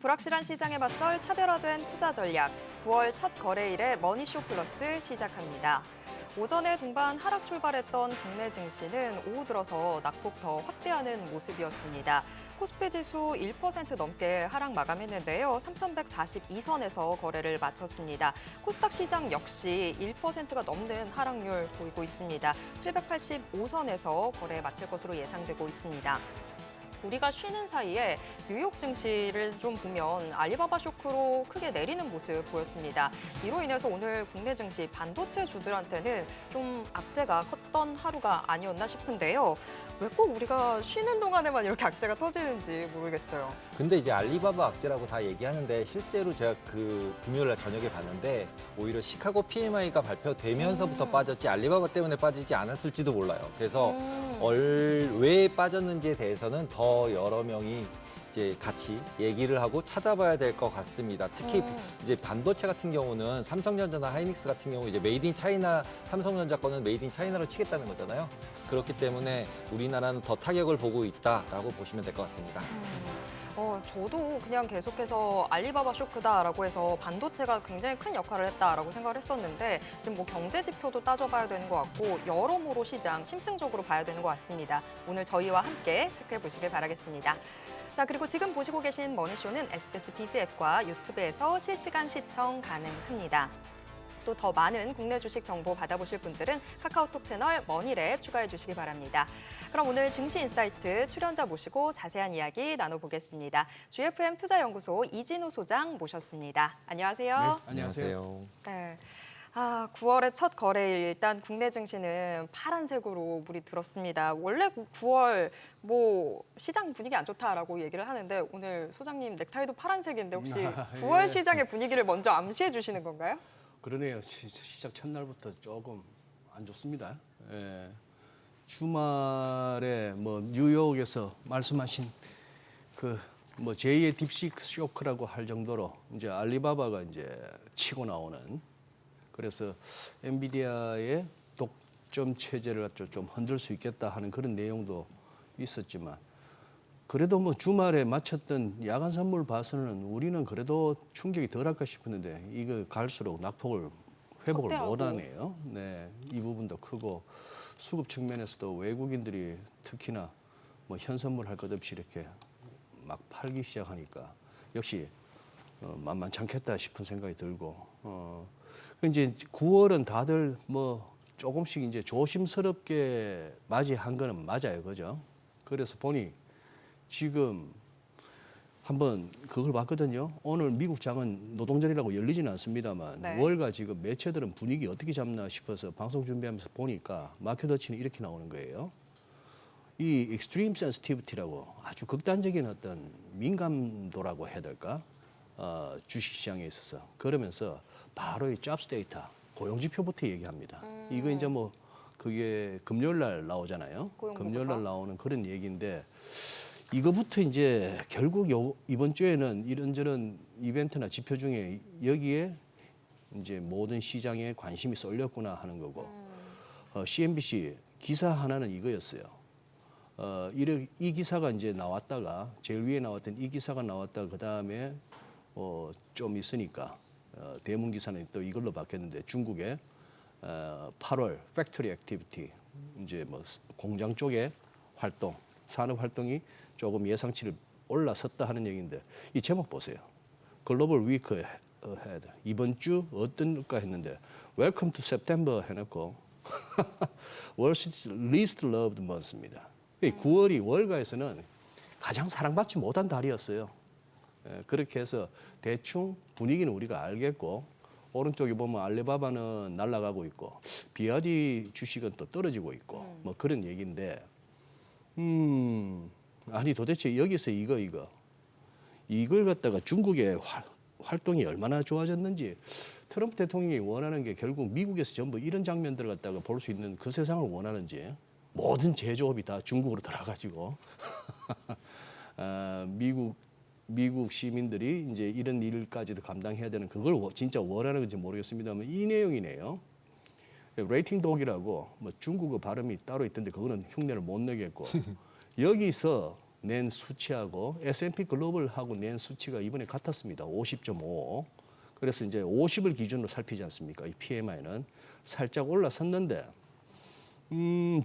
불확실한 시장에 맞설 차별화된 투자 전략, 9월 첫 거래일에 머니쇼 플러스 시작합니다. 오전에 동반 하락 출발했던 국내 증시는 오후 들어서 낙폭 더 확대하는 모습이었습니다. 코스피 지수 1% 넘게 하락 마감했는데요. 3,142선에서 거래를 마쳤습니다. 코스닥 시장 역시 1%가 넘는 하락률 보이고 있습니다. 785선에서 거래 마칠 것으로 예상되고 있습니다. 우리가 쉬는 사이에 뉴욕 증시를 좀 보면 알리바바 쇼크로 크게 내리는 모습 보였습니다. 이로 인해서 오늘 국내 증시 반도체 주들한테는 좀 악재가 컸던 하루가 아니었나 싶은데요. 왜 꼭 우리가 쉬는 동안에만 이렇게 악재가 터지는지 모르겠어요. 근데 이제 알리바바 악재라고 다 얘기하는데 실제로 제가 그 금요일 날 저녁에 봤는데 오히려 시카고 PMI가 발표되면서부터 빠졌지 알리바바 때문에 빠지지 않았을지도 몰라요. 그래서 왜 빠졌는지에 대해서는 더 여러 명이 이제 같이 얘기를 하고 찾아봐야 될 것 같습니다. 특히 이제 반도체 같은 경우는 삼성전자나 하이닉스 같은 경우 이제 메이드 인 차이나 삼성전자 거는 메이드 인 차이나로 치겠다는 거잖아요. 그렇기 때문에 우리나라는 더 타격을 보고 있다라고 보시면 될 것 같습니다. 저도 그냥 계속해서 알리바바 쇼크다라고 해서 반도체가 굉장히 큰 역할을 했다라고 생각을 했었는데 지금 뭐 경제 지표도 따져봐야 되는 것 같고 여러모로 시장 심층적으로 봐야 되는 것 같습니다. 오늘 저희와 함께 체크해 보시길 바라겠습니다. 자, 그리고 지금 보시고 계신 머니쇼는 SBS 비즈 앱과 유튜브에서 실시간 시청 가능합니다. 또 더 많은 국내 주식 정보 받아보실 분들은 카카오톡 채널 머니랩 추가해 주시기 바랍니다. 그럼 오늘 증시 인사이트 출연자 모시고 자세한 이야기 나눠보겠습니다. GFM 투자연구소 이진우 소장 모셨습니다. 안녕하세요. 네, 안녕하세요. 네. 9월의 첫 거래일 일단 국내 증시는 파란색으로 물이 들었습니다. 원래 9월 뭐 시장 분위기 안 좋다라고 얘기를 하는데 오늘 소장님 넥타이도 파란색인데 혹시 9월 시장의 분위기를 먼저 암시해 주시는 건가요? 그러네요. 시작 첫날부터 조금 안 좋습니다. 예. 주말에 뭐 뉴욕에서 말씀하신 그 뭐 제2의 딥식 쇼크라고 할 정도로 이제 알리바바가 이제 치고 나오는 그래서 엔비디아의 독점 체제를 좀 흔들 수 있겠다 하는 그런 내용도 있었지만 그래도 뭐 주말에 마쳤던 야간 선물 봐서는 우리는 그래도 충격이 덜할까 싶었는데 이거 갈수록 낙폭을 회복을 확대하고. 못하네요. 네, 이 부분도 크고 수급 측면에서도 외국인들이 특히나 뭐 현선물 할 것 없이 이렇게 막 팔기 시작하니까 역시 만만찮겠다 싶은 생각이 들고 이제 9월은 다들 뭐 조금씩 이제 조심스럽게 맞이한 거는 맞아요, 그죠? 그래서 보니 지금 한번 그걸 봤거든요. 오늘 미국 장은 노동절이라고 열리지는 않습니다만 네. 월가 지금 매체들은 분위기 어떻게 잡나 싶어서 방송 준비하면서 보니까 마켓워치는 이렇게 나오는 거예요. 이 extreme sensitivity라고 아주 극단적인 어떤 민감도라고 해야 될까? 주식시장에 있어서 그러면서 바로 이 jobs 데이터 고용지표부터 얘기합니다. 이거 이제 뭐 그게 금요일 날 나오잖아요. 고용보고서. 금요일 날 나오는 그런 얘기인데 이거부터 이제 결국 이번 주에는 이런저런 이벤트나 지표 중에 여기에 이제 모든 시장에 관심이 쏠렸구나 하는 거고 CNBC 기사 하나는 이거였어요. 이 기사가 이제 나왔다가 제일 위에 나왔던 이 기사가 나왔다가 그 다음에 좀 있으니까 대문 기사는 또 이걸로 바뀌었는데 중국의 8월 팩토리 액티비티 이제 뭐 공장 쪽의 활동 산업 활동이 조금 예상치를 올라섰다 하는 얘기인데 이 제목 보세요. 글로벌 위크 헤드 이번 주 어떤가 했는데 Welcome to September 해놓고 World's least loved month입니다. 9월이 월가에서는 가장 사랑받지 못한 달이었어요. 그렇게 해서 대충 분위기는 우리가 알겠고 오른쪽에 보면 알리바바는 날아가고 있고 비아디 주식은 또 떨어지고 있고 뭐 그런 얘기인데 아니 도대체 여기서 이걸 갖다가 중국의 활동이 얼마나 좋아졌는지 트럼프 대통령이 원하는 게 결국 미국에서 전부 이런 장면들을 갖다가 볼 수 있는 그 세상을 원하는지 모든 제조업이 다 중국으로 들어가지고 미국 시민들이 이제 이런 일까지도 감당해야 되는 그걸 진짜 원하는 건지 모르겠습니다만 이 내용이네요. 레이팅 독이라고 뭐 중국어 발음이 따로 있던데 그거는 흉내를 못 내겠고 여기서 낸 수치하고 S&P 글로벌하고 낸 수치가 이번에 같았습니다. 50.5. 그래서 이제 50을 기준으로 살피지 않습니까? 이 PMI는 살짝 올라섰는데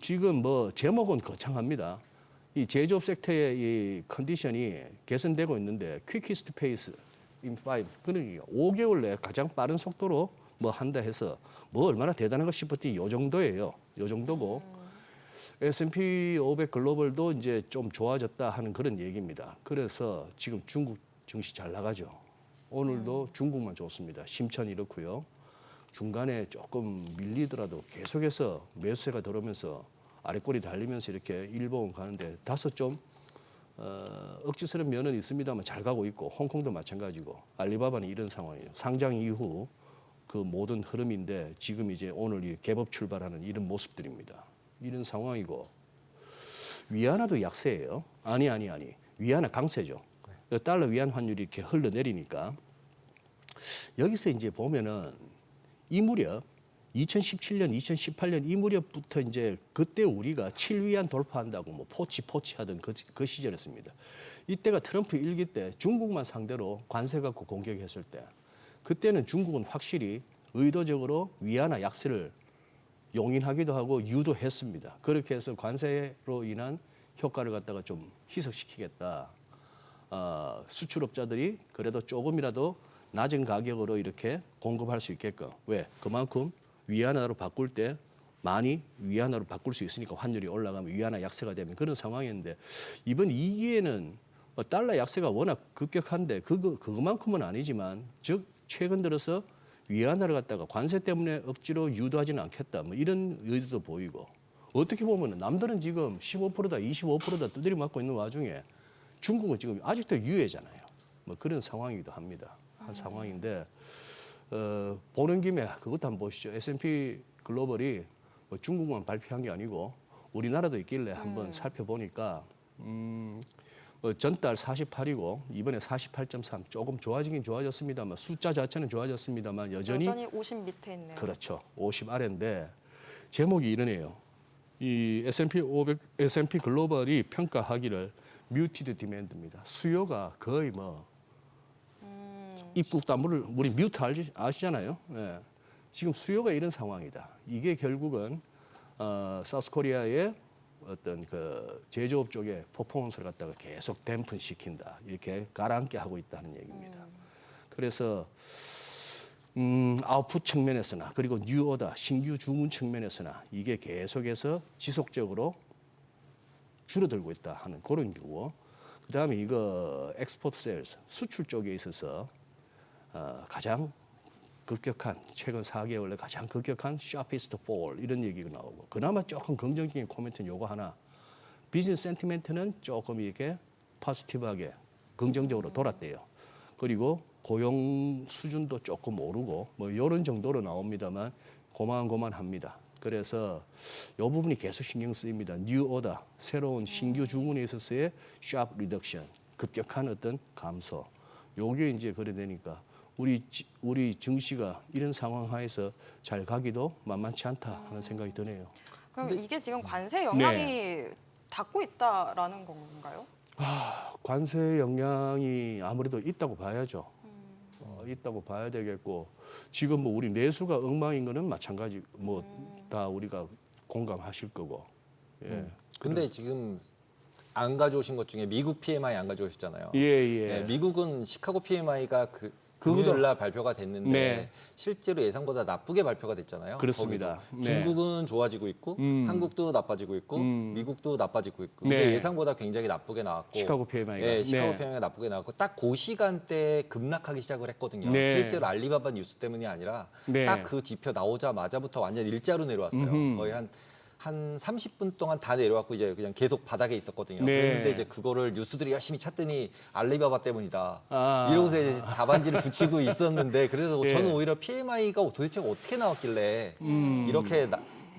지금 뭐 제목은 거창합니다. 이 제조업 섹터의 이 컨디션이 개선되고 있는데 quickest pace in 5 그러니까 5개월 내에 가장 빠른 속도로 뭐 한다 해서 뭐 얼마나 대단한 거 싶었더니 요 정도예요. 요 정도고 S&P 500 글로벌도 이제 좀 좋아졌다 하는 그런 얘기입니다. 그래서 지금 중국 증시 잘 나가죠. 오늘도 중국만 좋습니다. 심천 이렇고요. 중간에 조금 밀리더라도 계속해서 매수세가 들어오면서 아래꼬리 달리면서 이렇게 일본 가는데 다소 좀 억지스러운 면은 있습니다만 잘 가고 있고 홍콩도 마찬가지고 알리바바는 이런 상황이에요. 상장 이후 그 모든 흐름인데 지금 이제 오늘 이 개법 출발하는 이런 모습들입니다. 이런 상황이고 위안화도 약세예요. 아니. 위안화 강세죠. 달러 위안 환율이 이렇게 흘러내리니까 여기서 이제 보면은 이 무렵 2017년, 2018년 이 무렵부터 이제 그때 우리가 7위안 돌파한다고 뭐 포치 하던 그 시절이었습니다. 이때가 트럼프 일기 때 중국만 상대로 관세 갖고 공격했을 때 그때는 중국은 확실히 의도적으로 위안화 약세를 용인하기도 하고 유도했습니다. 그렇게 해서 관세로 인한 효과를 갖다가 좀 희석시키겠다. 수출업자들이 그래도 조금이라도 낮은 가격으로 이렇게 공급할 수 있게끔. 왜? 그만큼 위안화로 바꿀 때 많이 위안화로 바꿀 수 있으니까 환율이 올라가면 위안화 약세가 되면 그런 상황이었는데 이번 2기에는 달러 약세가 워낙 급격한데 그것만큼은 아니지만 즉 최근 들어서 위안화를 갖다가 관세 때문에 억지로 유도하지는 않겠다. 뭐 이런 의도도 보이고 어떻게 보면 남들은 지금 15%다 25%다 두드려 맞고 있는 와중에 중국은 지금 아직도 유예잖아요. 뭐 그런 상황이기도 합니다. 한 상황인데 보는 김에 그것도 한번 보시죠. S&P 글로벌이 뭐 중국만 발표한 게 아니고 우리나라도 있길래 한번 살펴보니까 전달 48이고 이번에 48.3 조금 좋아지긴 좋아졌습니다만 숫자 자체는 좋아졌습니다만 여전히 50 밑에 있네요. 그렇죠. 50 아래인데 제목이 이러네요. 이 S&P 500, S&P 글로벌이 평가하기를 muted demand입니다. 수요가 거의 뭐 입국 단물을 우리 뮤트 아시잖아요. 네. 지금 수요가 이런 상황이다. 이게 결국은 사우스코리아의 어떤 그 제조업 쪽의 퍼포먼스를 갖다가 계속 댐픈시킨다. 이렇게 가라앉게 하고 있다는 얘기입니다. 그래서 아웃풋 측면에서나 그리고 뉴오더 신규 주문 측면에서나 이게 계속해서 지속적으로 줄어들고 있다 하는 그런 거고 그다음에 이거 엑스포트 세일즈 수출 쪽에 있어서 가장 급격한 최근 4개월 내 가장 급격한 sharpest fall 이런 얘기가 나오고 그나마 조금 긍정적인 코멘트는 요거 하나 비즈니스 센티멘트는 조금 이렇게 포지티브하게 긍정적으로 돌았대요. 그리고 고용 수준도 조금 오르고 뭐 이런 정도로 나옵니다만 고만고만합니다. 그래서 이 부분이 계속 신경 쓰입니다. 뉴 오더 새로운 신규 주문에 있어서의 sharp reduction 급격한 어떤 감소. 요게 이제 그래 되니까 우리 증시가 이런 상황 하에서 잘 가기도 만만치 않다 하는 생각이 드네요. 그럼 이게 지금 관세 영향이 닿고 있다라는 건가요? 관세 영향이 아무래도 있다고 봐야죠. 있다고 봐야 되겠고 지금 뭐 우리 내수가 엉망인 거는 마찬가지 뭐 다 우리가 공감하실 거고. 예. 근데 지금 안 가져오신 것 중에 미국 PMI 안 가져오셨잖아요. 예. 네, 미국은 시카고 PMI가 금요일 날 발표가 됐는데 네. 실제로 예상보다 나쁘게 발표가 됐잖아요. 그렇습니다. 거기도. 중국은 좋아지고 있고 한국도 나빠지고 있고 미국도 나빠지고 있고 네. 근데 예상보다 굉장히 나쁘게 나왔고 시카고 PMI가. 네, 시카고 PMI가 나쁘게 나왔고 딱 그 시간대에 급락하기 시작을 했거든요. 네. 실제로 알리바바 뉴스 때문이 아니라 네. 딱 그 지표 나오자마자부터 완전 일자로 내려왔어요. 거의 한 30분 동안 다 내려왔고 이제 그냥 계속 바닥에 있었거든요. 네. 그런데 이제 그거를 뉴스들이 열심히 찾더니 알리바바 때문이다. 아. 이러고서 이제 답안지를 붙이고 있었는데 그래서 예. 저는 오히려 PMI가 도대체 어떻게 나왔길래 이렇게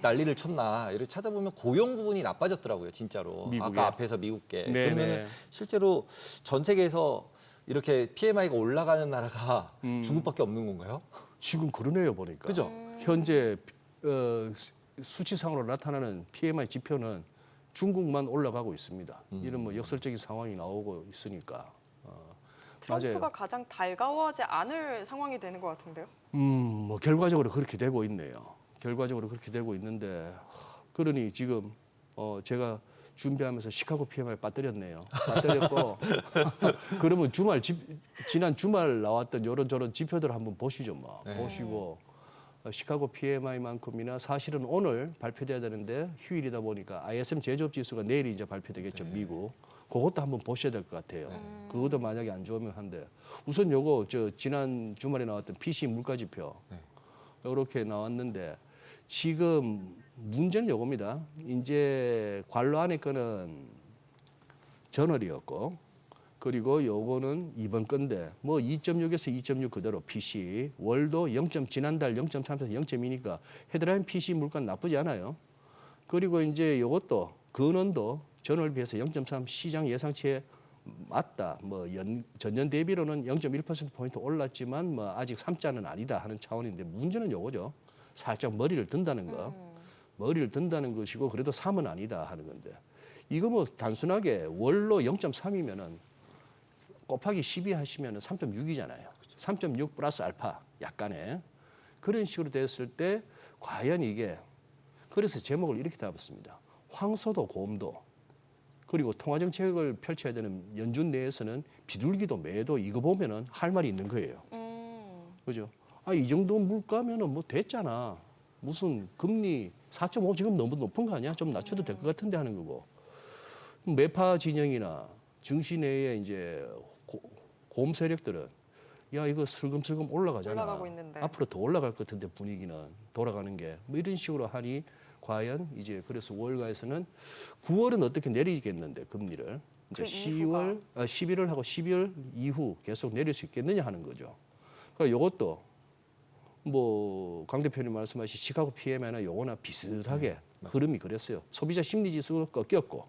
난리를 쳤나 이렇게 찾아보면 고용 부분이 나빠졌더라고요, 진짜로. 미국에? 아까 앞에서 미국계. 네, 그러면은 네. 실제로 전 세계에서 이렇게 PMI가 올라가는 나라가 중국밖에 없는 건가요? 지금 그러네요 보니까. 그죠? 현재 수치상으로 나타나는 PMI 지표는 중국만 올라가고 있습니다. 이런 뭐 역설적인 상황이 나오고 있으니까. 트럼프가 맞아요. 가장 달가워하지 않을 상황이 되는 것 같은데요. 뭐 결과적으로 그렇게 되고 있네요. 결과적으로 그렇게 되고 있는데 그러니 지금 제가 준비하면서 시카고 PMI 빠뜨렸네요. 빠뜨렸고 그러면 지난 주말 나왔던 이런저런 지표들 한번 보시죠. 뭐 네. 보시고 시카고 PMI만큼이나 사실은 오늘 발표돼야 되는데 휴일이다 보니까 ISM 제조업 지수가 내일 이제 발표되겠죠. 미국. 그것도 한번 보셔야 될 것 같아요. 그것도 만약에 안 좋으면 한데 우선 요거 지난 주말에 나왔던 PC 물가 지표 이렇게 나왔는데 지금 문제는 요겁니다. 이제 관로 안에 거는 저널이었고 그리고 요거는 이번 건데 뭐 2.6에서 2.6 그대로 PC 월도 지난달 0.3에서 0.2니까 헤드라인 PC 물가는 나쁘지 않아요. 그리고 이제 요것도 근원도 전월 비해서 0.3 시장 예상치에 맞다. 뭐 전년 대비로는 0.1%포인트 올랐지만 뭐 아직 3자는 아니다 하는 차원인데 문제는 요거죠. 살짝 머리를 든다는 거. 머리를 든다는 것이고 그래도 3은 아니다 하는 건데 이거 뭐 단순하게 월로 0.3이면은 곱하기 12 하시면은 3.6이잖아요. 3.6 플러스 알파 약간의 그런 식으로 됐을 때 과연 이게 그래서 제목을 이렇게 잡았습니다. 황소도 곰도 그리고 통화 정책을 펼쳐야 되는 연준 내에서는 비둘기도 매도 이거 보면은 할 말이 있는 거예요. 그죠? 이 정도 물가면은 뭐 됐잖아. 무슨 금리 4.5 지금 너무 높은 거 아니야? 좀 낮춰도 될 것 같은데 하는 거고. 매파 진영이나 증시 내에 이제 곰 세력들은 야 이거 슬금슬금 올라가잖아. 올라가고 있는데. 앞으로 더 올라갈 것 같은데 분위기는 돌아가는 게 뭐 이런 식으로 하니 과연 이제 그래서 5월가에서는 9월은 어떻게 내리겠는데 금리를 이제 그 11월하고 12월 이후 계속 내릴 수 있겠느냐 하는 거죠. 그러니까 이것도 뭐 강 대표님 말씀하신 시카고 PMI나 요거나 비슷하게 흐름이 그랬어요. 소비자 심리 지수가 꺾였고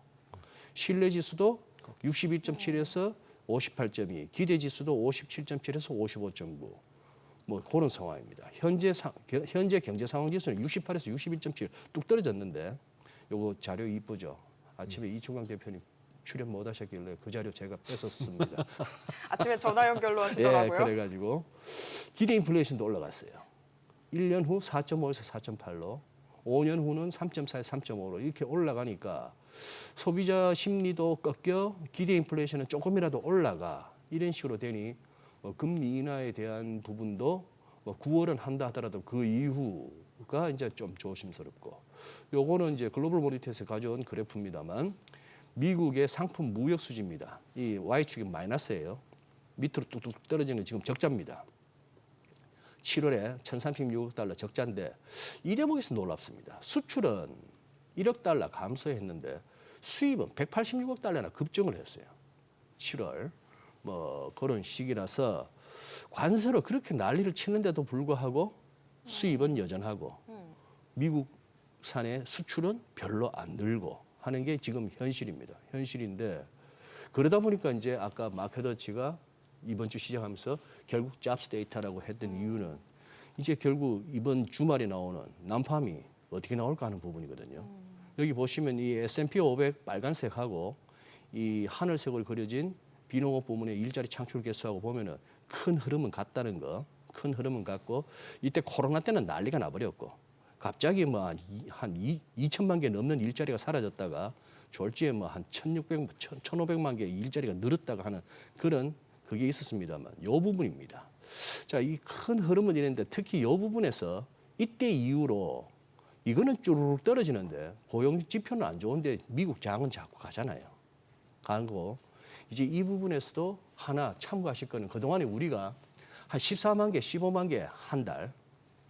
신뢰 지수도 62.7에서 58.2, 기대 지수도 57.7에서 55.9. 뭐 그런 상황입니다. 현재 경제 상황 지수는 68에서 61.7 뚝 떨어졌는데 요거 자료 이쁘죠. 아침에 이충강 대표님 출연 못 하셨길래 그 자료 제가 뺐었습니다. 아침에 전화 연결로 예, 하시더라고요. 그래가지고 기대 인플레이션도 올라갔어요. 1년 후 4.5에서 4.8로 5년 후는 3.4에서 3.5로 이렇게 올라가니까 소비자 심리도 꺾여 기대 인플레이션은 조금이라도 올라가 이런 식으로 되니 금리 인하에 대한 부분도 9월은 한다 하더라도 그 이후가 이제 좀 조심스럽고 요거는 이제 글로벌 모니터에서 가져온 그래프입니다만 미국의 상품 무역 수지입니다. 이 Y축이 마이너스예요. 밑으로 뚝뚝 떨어지는 지금 적자입니다. 7월에 1,036억 달러 적자인데 이 대목에서 놀랍습니다. 수출은 1억 달러 감소했는데 수입은 186억 달러나 급증을 했어요. 7월 뭐 그런 시기라서 관세로 그렇게 난리를 치는데도 불구하고 수입은 여전하고 미국산의 수출은 별로 안 늘고 하는 게 지금 현실입니다. 현실인데 그러다 보니까 이제 아까 마켓워치가 이번 주 시작하면서 결국 잡스 데이터라고 했던 이유는 이제 결국 이번 주말에 나오는 난팜이 어떻게 나올까 하는 부분이거든요. 여기 보시면 이 S&P 500 빨간색하고 이 하늘색으로 그려진 비농업 부문의 일자리 창출 개수하고 보면은 큰 흐름은 같다는 거. 큰 흐름은 같고 이때 코로나 때는 난리가 나버렸고 갑자기 뭐 한 2천만 개 넘는 일자리가 사라졌다가 졸지에 뭐 한 1,500만 개의 일자리가 늘었다가 하는 그런 그게 있었습니다만 요 부분입니다. 자, 이 큰 흐름은 이랬는데 특히 요 부분에서 이때 이후로 이거는 쭈르륵 떨어지는데 고용 지표는 안 좋은데 미국 장은 자꾸 가잖아요. 가고 이제 이 부분에서도 하나 참고하실 거는 그동안에 우리가 한 14만 개, 15만 개 한 달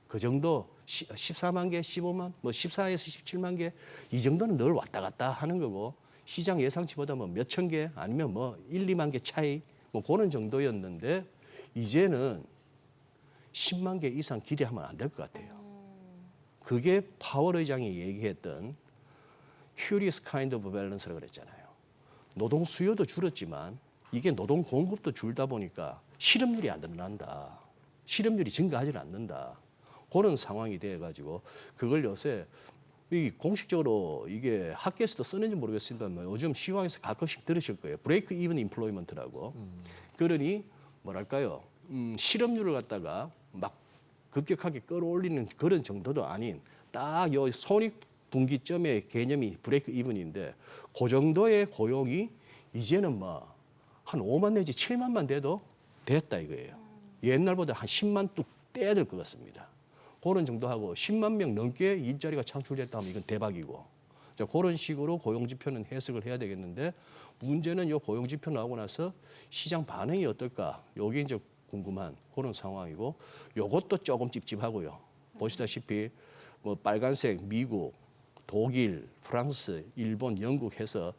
그 정도 14만 개, 15만 뭐 14에서 17만 개 이 정도는 늘 왔다 갔다 하는 거고 시장 예상치보다 뭐 몇천 개 아니면 뭐 1, 2만 개 차이 뭐 그런 정도였는데 이제는 10만 개 이상 기대하면 안 될 것 같아요. 그게 파월 의장이 얘기했던 curious kind of balance라고 그랬잖아요. 노동 수요도 줄었지만 이게 노동 공급도 줄다 보니까 실업률이 안 늘어난다. 실업률이 증가하지 않는다. 그런 상황이 돼가지고 그걸 요새 이 공식적으로 이게 학계에서도 쓰는지 모르겠습니다만 요즘 시황에서 가끔씩 들으실 거예요. 브레이크 이븐 인플로이먼트라고. 그러니 뭐랄까요? 실업률을 갖다가 막 급격하게 끌어올리는 그런 정도도 아닌 딱 요 손익분기점의 개념이 브레이크 이븐인데 그 정도의 고용이 이제는 뭐 한 5만 내지 7만만 돼도 됐다 이거예요. 옛날보다 한 10만 뚝 떼야 될 것 같습니다. 그런 정도 하고 10만 명 넘게 일자리가 창출됐다 하면 이건 대박이고. 자, 그런 식으로 고용 지표는 해석을 해야 되겠는데 문제는 요 고용 지표 나오고 나서 시장 반응이 어떨까? 요게 이제 궁금한 그런 상황이고 요것도 조금 찝찝하고요. 보시다시피 뭐 빨간색 미국, 독일, 프랑스, 일본, 영국 해서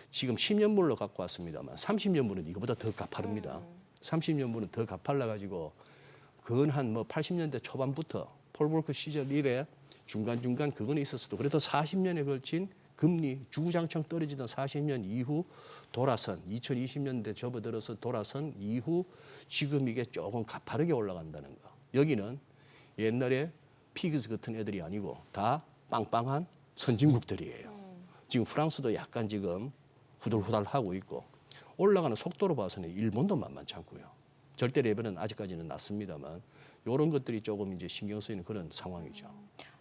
지금 10년물로 갖고 왔습니다만 30년물은 이거보다 더 가파릅니다. 30년물은 더 가팔라 가지고 근한 뭐 80년대 초반부터 폴 볼커 시절 이래 중간중간 그거는 있었어도 그래도 40년에 걸친 금리 주구장창 떨어지던 40년 이후 돌아선 2020년대 접어들어서 돌아선 이후 지금 이게 조금 가파르게 올라간다는 거. 여기는 옛날에 피그스 같은 애들이 아니고 다 빵빵한 선진국들이에요. 지금 프랑스도 약간 지금 후덜후덜 하고 있고 올라가는 속도로 봐서는 일본도 만만치 않고요. 절대 레벨은 아직까지는 낮습니다만 이런 것들이 조금 이제 신경 쓰이는 그런 상황이죠.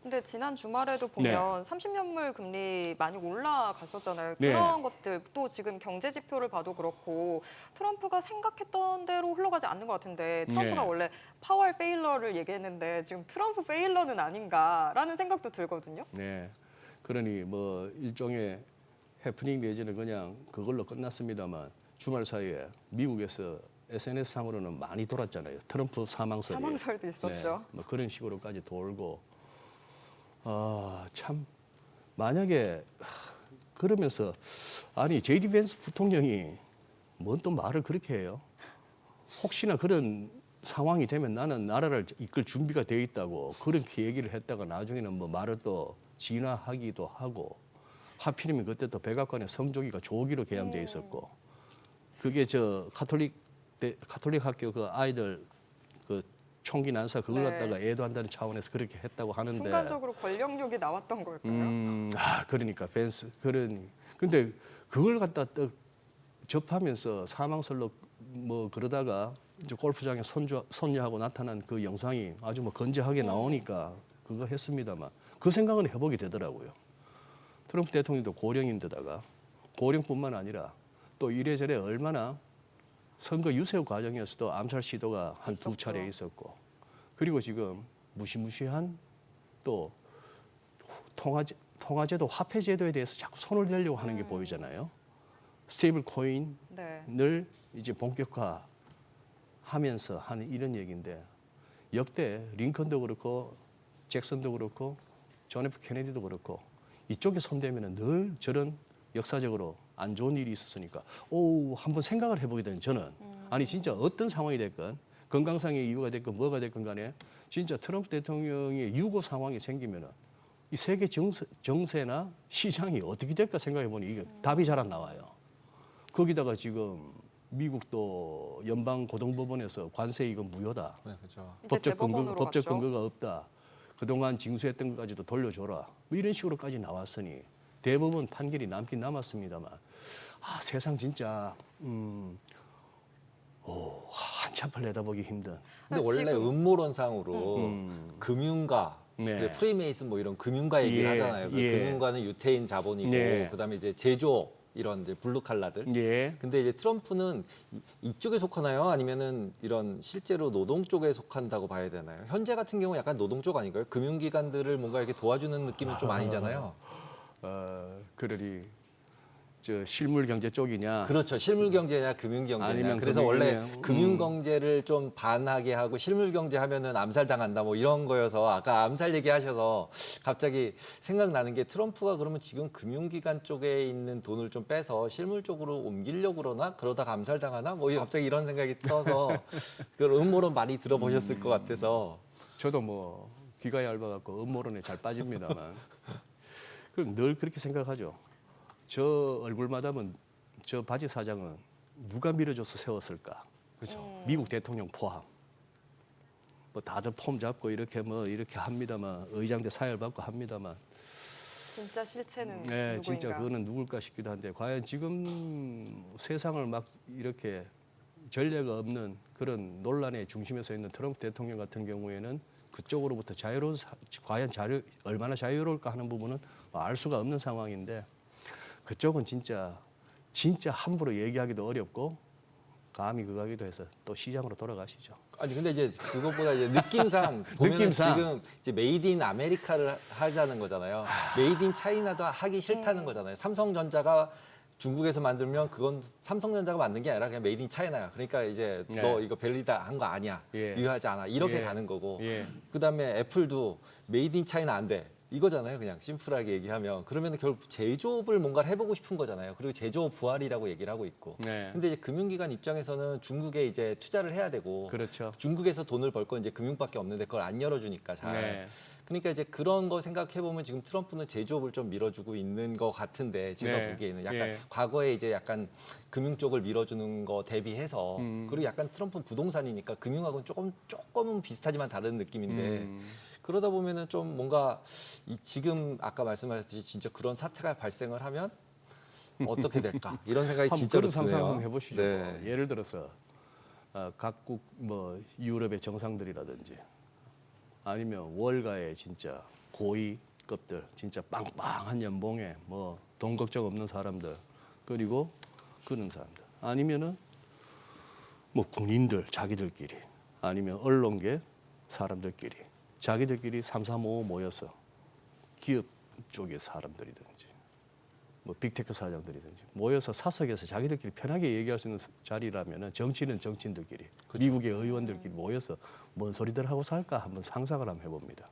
근데 지난 주말에도 보면 30년물 금리 많이 올라갔었잖아요. 네. 그런 것들 또 지금 경제 지표를 봐도 그렇고 트럼프가 생각했던 대로 흘러가지 않는 것 같은데 트럼프가 네. 원래 파월 페일러를 얘기했는데 지금 트럼프 페일러는 아닌가라는 생각도 들거든요. 네. 그러니 뭐 일종의 해프닝 내지는 그냥 그걸로 끝났습니다만 주말 사이에 미국에서 SNS 상으로는 많이 돌았잖아요. 트럼프 사망설이. 사망설도 있었죠. 네, 뭐 그런 식으로까지 돌고 참 만약에 그러면서 아니 제이디 벤스 부통령이 뭔 또 말을 그렇게 해요? 혹시나 그런 상황이 되면 나는 나라를 이끌 준비가 돼 있다고 그렇게 얘기를 했다가 나중에는 뭐 말을 또 진화하기도 하고 하필이면 그때 또 백악관에 성조기가 조기로 개양돼 있었고 그게 저 카톨릭 학교 그 아이들 그 총기 난사 그걸 네. 갖다가 애도한다는 차원에서 그렇게 했다고 하는데 순간적으로 권력욕이 나왔던 걸까요? 그러니까 펜스 근데 그걸 갖다 또 접하면서 사망설로 뭐 그러다가 이제 골프장에 손녀하고 나타난 그 영상이 아주 뭐 건재하게 나오니까 그거 했습니다만 그 생각은 해보게 되더라고요. 트럼프 대통령도 고령인데다가 고령뿐만 아니라 또 이래저래 얼마나 선거 유세 과정에서도 암살 시도가 한 두 차례 있었고 그리고 지금 무시무시한 또 통화제도 화폐제도에 대해서 자꾸 손을 대려고 하는 게 보이잖아요. 스테이블 코인을 네. 이제 본격화하면서 하는 이런 얘기인데 역대 링컨도 그렇고 잭슨도 그렇고 존 F 케네디도 그렇고 이쪽에 손대면은 늘 저런 역사적으로 안 좋은 일이 있었으니까 한번 생각을 해보게 되는 저는 아니 진짜 어떤 상황이 됐건 건강상의 이유가 됐건 뭐가 됐건 간에 진짜 트럼프 대통령의 유고 상황이 생기면은 이 세계 정세나 시장이 어떻게 될까 생각해 보니 이게 답이 잘 안 나와요. 거기다가 지금 미국도 연방 고등법원에서 관세 이건 무효다. 네, 그렇죠. 이제 법적 대법원으로 갔죠. 근거가 없다. 그동안 징수했던 것까지도 돌려줘라. 뭐 이런 식으로까지 나왔으니 대법원 판결이 남긴 남았습니다만 세상 진짜 한참을 내다보기 힘든. 근데 원래 지금- 음모론상으로 금융가, 네. 그래, 프리메이슨 뭐 이런 금융가 얘기를 예, 하잖아요. 그 예. 금융가는 유태인 자본이고 네. 그다음에 이제 제조 이런 이제 블루 칼라들. 예. 근데 이제 트럼프는 이쪽에 속하나요? 아니면은 이런 실제로 노동 쪽에 속한다고 봐야 되나요? 현재 같은 경우 약간 노동 쪽 아닌가요? 금융기관들을 뭔가 이렇게 도와주는 느낌은 좀 아니잖아요. 그러니 저 실물 경제 쪽이냐? 그렇죠. 실물 경제냐 금융 경제냐. 아니면 그래서 원래 금융이냐. 금융 경제를 좀 반하게 하고 실물 경제 하면은 암살 당한다 뭐 이런 거여서 아까 암살 얘기하셔서 갑자기 생각나는 게 트럼프가 그러면 지금 금융기관 쪽에 있는 돈을 좀 빼서 실물 쪽으로 옮기려고 그러나 그러다가 암살 당하나 뭐 갑자기 이런 생각이 떠서 그걸 음모론 많이 들어보셨을 것 같아서 저도 뭐 귀가 얇아갖고 음모론에 잘 빠집니다만 그럼 늘 그렇게 생각하죠. 저 얼굴마다면 저 바지 사장은 누가 밀어줘서 세웠을까? 그렇죠. 미국 대통령 포함. 뭐 다들 폼 잡고 이렇게 뭐 이렇게 합니다만 의장대 사열 받고 합니다만 진짜 실체는 네, 누구인가? 진짜 그거는 누굴까 싶기도 한데 과연 지금 세상을 막 이렇게 전례가 없는 그런 논란의 중심에 서 있는 트럼프 대통령 같은 경우에는 그쪽으로부터 과연 얼마나 자유로울까 하는 부분은 알 수가 없는 상황인데 그쪽은 진짜 함부로 얘기하기도 어렵고 감히 그가기도 해서 또 시장으로 돌아가시죠. 아니 근데 이제 그것보다 이제 느낌상 보면은 느낌상. 지금 이제 메이드 인 아메리카를 하자는 거잖아요. 메이드 인 차이나도 하기 싫다는 거잖아요. 삼성전자가 중국에서 만들면 그건 삼성전자가 만든 게 아니라 그냥 메이드 인 차이나야. 그러니까 이제 네. 너 이거 벨리다 한 거 아니야. 예. 유효하지 않아. 이렇게 예. 가는 거고. 예. 그다음에 애플도 메이드 인 차이나 안 돼. 이거잖아요. 그냥 심플하게 얘기하면. 그러면 결국 제조업을 뭔가를 해보고 싶은 거잖아요. 그리고 제조업 부활이라고 얘기를 하고 있고. 네. 근데 이제 금융기관 입장에서는 중국에 이제 투자를 해야 되고. 그렇죠. 중국에서 돈을 벌 건 이제 금융밖에 없는데 그걸 안 열어주니까 잘. 네. 그러니까 이제 그런 거 생각해 보면 지금 트럼프는 제조업을 좀 밀어주고 있는 것 같은데 제가 네. 보기에는 약간 예. 과거에 이제 약간 금융 쪽을 밀어주는 거 대비해서 그리고 약간 트럼프는 부동산이니까 금융하고는 조금은 비슷하지만 다른 느낌인데 그러다 보면은 좀 뭔가 지금 아까 말씀하셨듯이 진짜 그런 사태가 발생을 하면 어떻게 될까 이런 생각이 한번 진짜로 그런 상상 드네요. 한번 해보시죠. 네. 예를 들어서 각국 뭐 유럽의 정상들이라든지 아니면 월가의 진짜 고위급들, 진짜 빵빵한 연봉에 뭐 돈 걱정 없는 사람들 그리고 그런 사람들 아니면은 뭐 군인들 자기들끼리 아니면 언론계 사람들끼리 자기들끼리 335 모여서 기업 쪽의 사람들이든지 뭐 빅테크 사장들이든지 모여서 사석에서 자기들끼리 편하게 얘기할 수 있는 자리라면은 정치는 정치인들끼리 미국의 의원들끼리 모여서 뭔 소리들 하고 살까 한번 상상을 한번 해봅니다.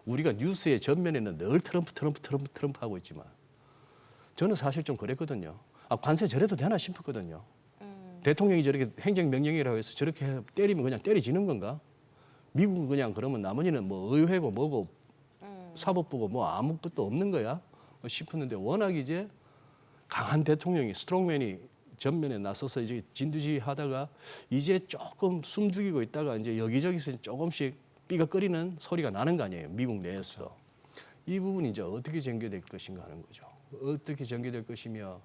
우리가 뉴스의 전면에는 늘 트럼프 하고 있지만 저는 사실 좀 그랬거든요. 관세 저래도 되나 싶었거든요. 대통령이 저렇게 행정명령이라고 해서 저렇게 때리면 그냥 때려지는 건가? 미국은 그냥 그러면 나머지는 뭐 의회고 뭐고 사법부고 뭐 아무것도 없는 거야? 싶었는데 워낙 이제 강한 대통령이 스트롱맨이 전면에 나서서 이제 진두지 하다가 이제 조금 숨죽이고 있다가 이제 여기저기서 조금씩 삐걱거리는 소리가 나는 거 아니에요. 미국 내에서. 이 부분이 이제 어떻게 전개될 것인가 하는 거죠. 어떻게 전개될 것이며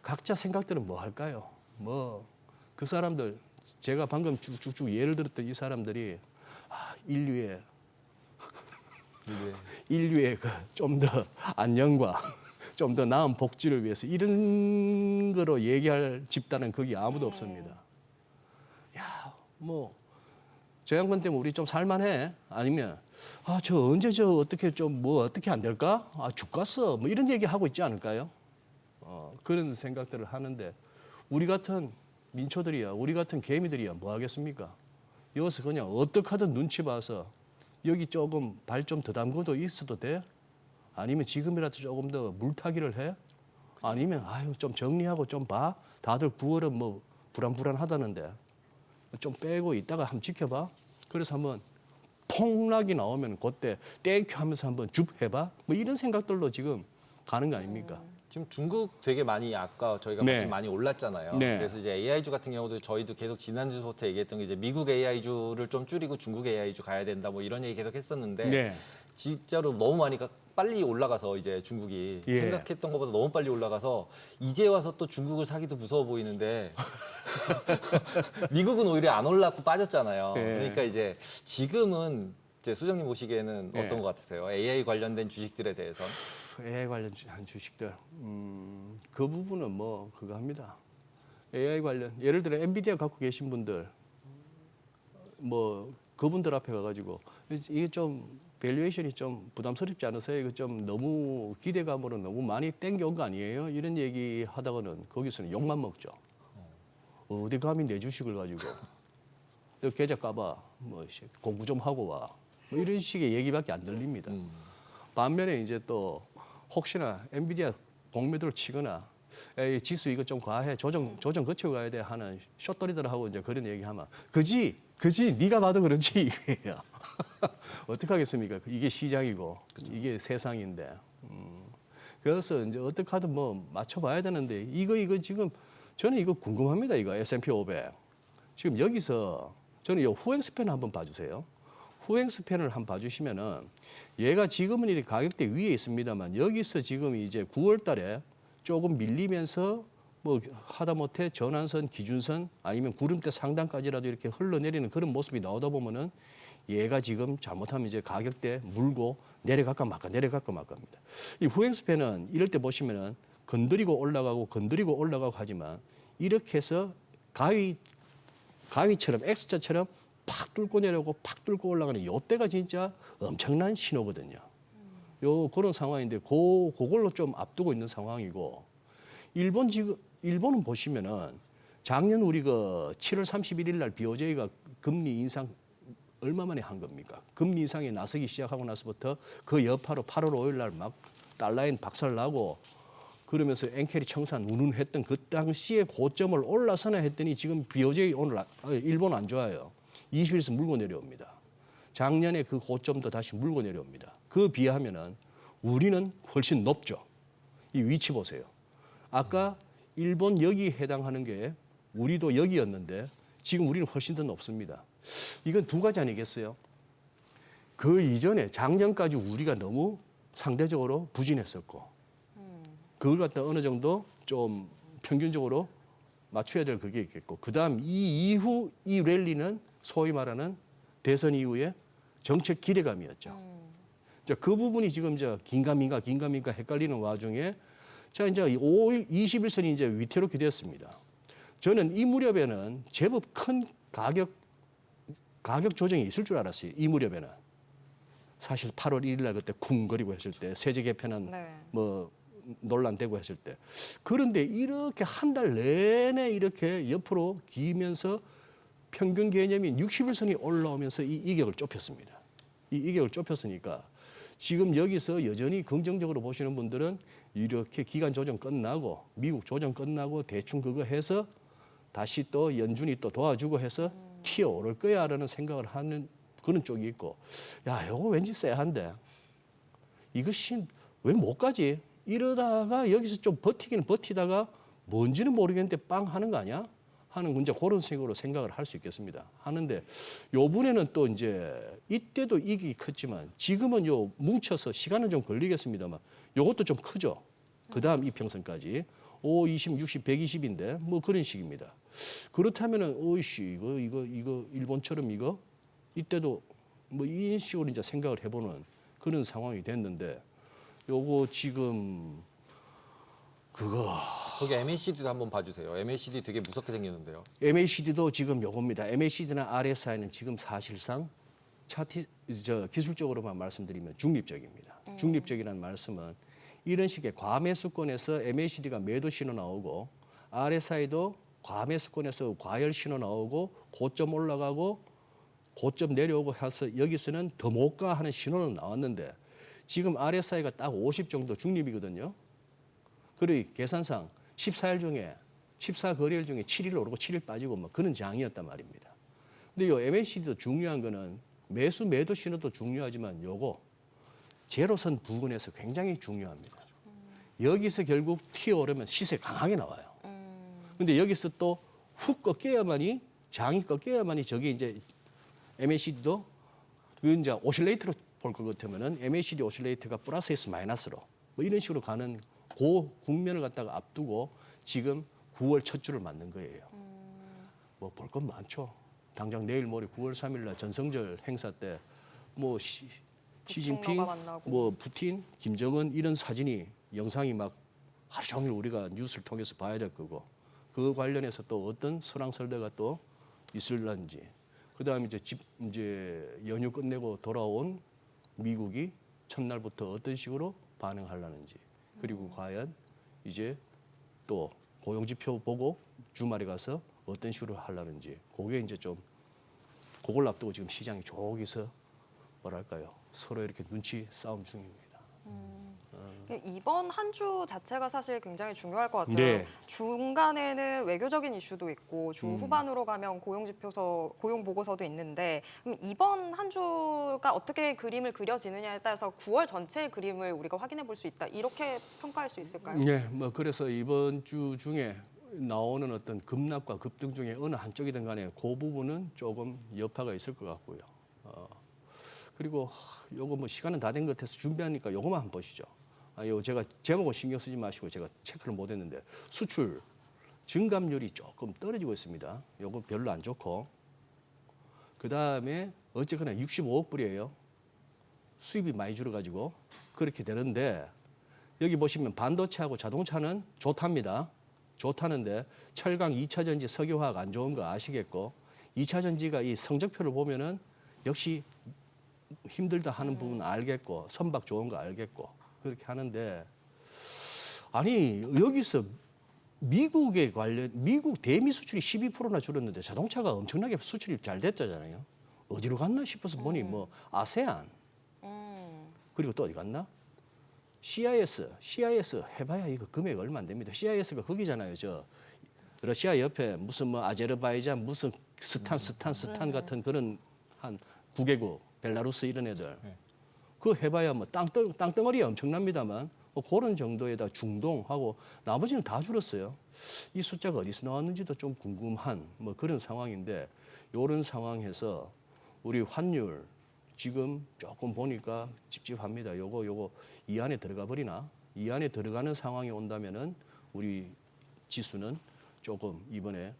각자 생각들은 뭐 할까요? 뭐 그 사람들 제가 방금 쭉쭉쭉 예를 들었던 이 사람들이 인류의 좀 더 안녕과 좀 더 나은 복지를 위해서 이런 거로 얘기할 집단은 거기 아무도 없습니다. 야, 뭐 저 양반 때문에 우리 좀 살만해. 아니면 저 언제 어떻게 좀 뭐 어떻게 안 될까? 죽겠어. 뭐 이런 얘기 하고 있지 않을까요? 그런 생각들을 하는데 우리 같은 민초들이야, 우리 같은 개미들이야 뭐 하겠습니까? 여기서 그냥 어떻게 하든 눈치 봐서 여기 조금 발 좀 더 담궈도 있어도 돼? 아니면 지금이라도 조금 더 물타기를 해? 아니면 좀 정리하고 좀 봐? 다들 9월은 뭐 불안하다는데 좀 빼고 있다가 한번 지켜봐. 그래서 한번 폭락이 나오면 그때 땡큐 하면서 한번 줍 해봐. 뭐 이런 생각들로 지금 가는 거 아닙니까? 지금 중국 되게 많이 아까 저희가 네. 마침 많이 올랐잖아요. 네. 그래서 이제 AI주 같은 경우도 저희도 계속 지난주부터 얘기했던 게 이제 미국 AI주를 좀 줄이고 중국 AI주 가야 된다 뭐 이런 얘기 계속 했었는데 네. 진짜로 너무 많이 빨리 올라가서 이제 중국이 예. 생각했던 것보다 너무 빨리 올라가서 이제 와서 또 중국을 사기도 무서워 보이는데 미국은 오히려 안 올랐고 빠졌잖아요. 예. 그러니까 이제 지금은 이제 수정님 보시기에는 예. 어떤 것 같으세요? AI 관련된 주식들에 대해서? AI 관련한 주식들 그 부분은 뭐 그거 합니다. AI 관련 예를 들어 엔비디아 갖고 계신 분들 뭐 그분들 앞에 가가지고 이게 좀 밸류에이션이 좀 부담스럽지 않으세요? 이거 좀 너무 기대감으로 너무 많이 땡겨온 거 아니에요? 이런 얘기 하다가는 거기서는 욕만 먹죠. 어디 감히 내 주식을 가지고 너 계좌 까봐 뭐 공부 좀 하고 와 뭐 이런 식의 얘기밖에 안 들립니다. 반면에 이제 또 혹시나 엔비디아 공매도를 치거나 에이, 지수 이거 좀 과해 조정 거치고 가야 돼 하는 숏돌이들하고 이제 그런 얘기하면 그지 네가 봐도 그렇지 이거예요. 어떻게 하겠습니까? 이게 시장이고 이게 세상인데 그래서 이제 어떻게 하든 뭐 맞춰봐야 되는데 이거 지금 저는 이거 궁금합니다. 이거 S&P 500 지금 여기서 저는 이 후행스팬 한번 봐주세요. 후행 스팬을 한번 봐주시면은 얘가 지금은 이렇게 가격대 위에 있습니다만 여기서 지금 이제 9월 달에 조금 밀리면서 뭐 하다못해 전환선, 기준선 아니면 구름대 상단까지라도 이렇게 흘러내리는 그런 모습이 나오다 보면은 얘가 지금 잘못하면 이제 가격대 물고 내려갈까 말까 합니다. 이 후행 스팬은 이럴 때 보시면은 건드리고 올라가고 하지만 이렇게 해서 가위처럼 X자처럼 팍 뚫고 내려오고 팍 뚫고 올라가는 요때가 진짜 엄청난 신호거든요. 요 그런 상황인데 그걸로 좀 앞두고 있는 상황이고 일본은 보시면은 작년 우리 그 7월 31일 날 BOJ가 금리 인상 얼마 만에 한 겁니까? 금리 인상에 나서기 시작하고 나서부터 그 여파로 8월 5일 날 막 달러엔 박살나고 그러면서 엔켈이 청산 운운했던 그 당시에 고점을 올라서나 했더니 지금 BOJ 오늘 일본 안 좋아요. 20일에서 물고 내려옵니다. 작년에 그 고점도 다시 물고 내려옵니다. 그 비하면은 우리는 훨씬 높죠. 이 위치 보세요. 아까 일본 여기 해당하는 게 우리도 여기였는데 지금 우리는 훨씬 더 높습니다. 이건 두 가지 아니겠어요? 그 이전에 작년까지 우리가 너무 상대적으로 부진했었고 그걸 갖다 어느 정도 좀 평균적으로 맞춰야 될 그게 있겠고 그다음 이 이후 이 랠리는 소위 말하는 대선 이후에 정책 기대감이었죠. 자, 그 부분이 지금 이제 긴가민가 헷갈리는 와중에 자 이제 5일 21선이 이제 위태롭게 됐습니다. 저는 이 무렵에는 제법 큰 가격 조정이 있을 줄 알았어요. 이 무렵에는 사실 8월 1일 날 그때 쿵거리고 했을 때 세제 개편안 네. 뭐 논란되고 했을 때 그런데 이렇게 한 달 내내 이렇게 옆으로 기면서 평균 개념인 60일선이 올라오면서 이 이격을 좁혔습니다. 이 이격을 좁혔으니까 지금 여기서 여전히 긍정적으로 보시는 분들은 이렇게 기간 조정 끝나고 미국 조정 끝나고 대충 그거 해서 다시 또 연준이 또 도와주고 해서 튀어오를 거야라는 생각을 하는 그런 쪽이 있고 야 이거 왠지 쎄한데 이것이 왜 못 가지? 이러다가 여기서 좀 버티기는 버티다가 뭔지는 모르겠는데 빵 하는 거 아니야? 하는 이제 그런 식으로 생각을 할 수 있겠습니다. 하는데 요번에는 또 이제 이때도 이익이 컸지만 지금은 요 뭉쳐서 시간은 좀 걸리겠습니다만 요것도 좀 크죠. 그다음 이평선까지 5, 20, 60, 120인데 뭐 그런 식입니다. 그렇다면은 어이씨 이거 일본처럼 이거 이때도 뭐 이런 식으로 이제 생각을 해보는 그런 상황이 됐는데 요거 지금 그거 저기 MACD도 한번 봐주세요. MACD 되게 무섭게 생겼는데요. MACD도 지금 요겁니다. MACD나 RSI는 지금 사실상 기술적으로만 말씀드리면 중립적입니다. 중립적이라는 말씀은 이런 식의 과매수권에서 MACD가 매도 신호 나오고 RSI도 과매수권에서 과열 신호 나오고 고점 올라가고 고점 내려오고 해서 여기서는 더 못 가 하는 신호는 나왔는데 지금 RSI가 딱 50 정도 중립이거든요. 그리고 계산상 14거래일 중에 7일 오르고 7일 빠지고 뭐 그런 장이었단 말입니다. 근데 요 MACD도 중요한 거는 매수 매도 신호도 중요하지만 요거 제로선 부근에서 굉장히 중요합니다. 여기서 결국 튀어오르면 시세 강하게 나와요. 근데 여기서 또 훅 꺾여야만이 장이 꺾여야만이 저게 이제 MACD도 그 이제 오실레이터로 볼 것 같으면은 MACD 오실레이터가 플러스에서 마이너스로 뭐 이런 식으로 가는 그 국면을 갖다가 앞두고 지금 9월 첫 주를 맞는 거예요. 뭐 볼 건 많죠. 당장 내일 모레 9월 3일 날 전성절 행사 때 뭐 시진핑, 만나고. 뭐 푸틴, 김정은 이런 사진이 영상이 막 하루 종일 우리가 뉴스를 통해서 봐야 될 거고 그 관련해서 또 어떤 설왕설래가 또 있을런지 그다음에 이제 연휴 끝내고 돌아온 미국이 첫날부터 어떤 식으로 반응하려는지 그리고 과연 이제 또 고용지표 보고 주말에 가서 어떤 식으로 하려는지 그게 이제 좀 그걸 앞두고 지금 시장이 저기서 뭐랄까요 서로 이렇게 눈치 싸움 중입니다. 이번 한 주 자체가 사실 굉장히 중요할 것 같아요. 네. 중간에는 외교적인 이슈도 있고 주 후반으로 가면 고용 보고서도 있는데 그럼 이번 한 주가 어떻게 그림을 그려지느냐에 따라서 9월 전체의 그림을 우리가 확인해 볼 수 있다. 이렇게 평가할 수 있을까요? 네, 뭐 그래서 이번 주 중에 나오는 어떤 급락과 급등 중에 어느 한쪽이든 간에 그 부분은 조금 여파가 있을 것 같고요. 그리고 요거 뭐 시간은 다 된 것 같아서 준비하니까 요거만 한번 보시죠. 요 제가 제목은 신경 쓰지 마시고 제가 체크를 못 했는데 수출 증감률이 조금 떨어지고 있습니다. 요거 별로 안 좋고. 그다음에 어쨌거나 65억 불이에요. 수입이 많이 줄어가지고 그렇게 되는데 여기 보시면 반도체하고 자동차는 좋답니다. 좋다는데 철강 2차 전지 석유화학 안 좋은 거 아시겠고 2차 전지가 이 성적표를 보면은 역시 힘들다 하는 부분 알겠고 선박 좋은 거 알겠고 그렇게 하는데 아니 여기서 미국에 관련 미국 대미 수출이 12%나 줄었는데 자동차가 엄청나게 수출이 잘 됐잖아요. 어디로 갔나 싶어서 보니 뭐 아세안 그리고 또 어디 갔나? CIS 해봐야 이거 금액 얼마 안 됩니다. CIS가 거기잖아요. 저 러시아 옆에 무슨 뭐 아제르바이잔 무슨 스탄 같은 그런 한 9개국 벨라루스 이런 애들 그거 해봐야 뭐 땅덩어리 엄청납니다만 뭐 그런 정도에다 중동하고 나머지는 다 줄었어요. 이 숫자가 어디서 나왔는지도 좀 궁금한 뭐 그런 상황인데 이런 상황에서 우리 환율 지금 조금 보니까 찝찝합니다. 요거 이 안에 들어가 버리나? 이 안에 들어가는 상황이 온다면은 우리 지수는 조금 이번에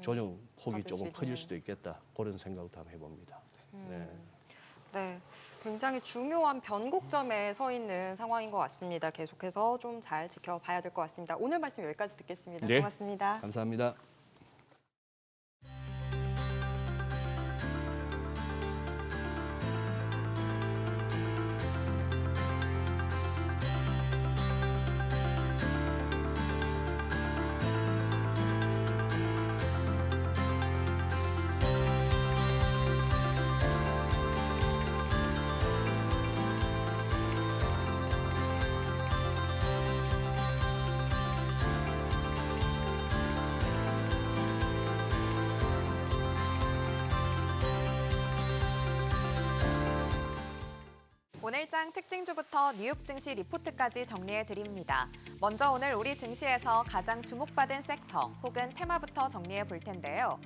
조정 폭이 조금 커질 수도 있겠다. 그런 생각도 한번 해봅니다. 네. 네, 굉장히 중요한 변곡점에 서 있는 상황인 것 같습니다. 계속해서 좀 잘 지켜봐야 될 것 같습니다. 오늘 말씀 여기까지 듣겠습니다. 네. 고맙습니다. 감사합니다. 오늘장 특징주부터 뉴욕 증시 리포트까지 정리해드립니다. 먼저 오늘 우리 증시에서 가장 주목받은 섹터 혹은 테마부터 정리해 볼 텐데요.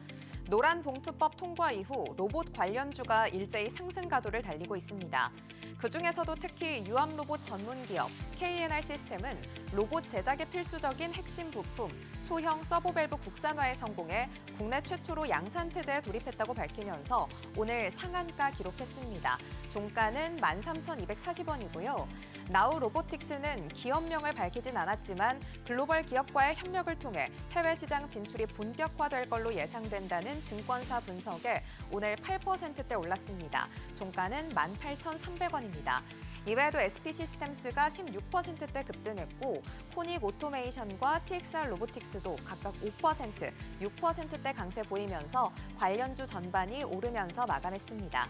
노란 봉투법 통과 이후 로봇 관련주가 일제히 상승 가도를 달리고 있습니다. 그중에서도 특히 유압 로봇 전문 기업 KNR 시스템은 로봇 제작에 필수적인 핵심 부품 소형 서브밸브 국산화에 성공해 국내 최초로 양산 체제에 돌입했다고 밝히면서 오늘 상한가 기록했습니다. 종가는 13,240원이고요. 나우 로보틱스는 기업명을 밝히진 않았지만 글로벌 기업과의 협력을 통해 해외 시장 진출이 본격화될 걸로 예상된다는 증권사 분석에 오늘 8%대 올랐습니다. 종가는 18,300원입니다. 이외에도 SP 시스템스가 16%대 급등했고 코닉 오토메이션과 TXR 로보틱스도 각각 5%, 6%대 강세 보이면서 관련주 전반이 오르면서 마감했습니다.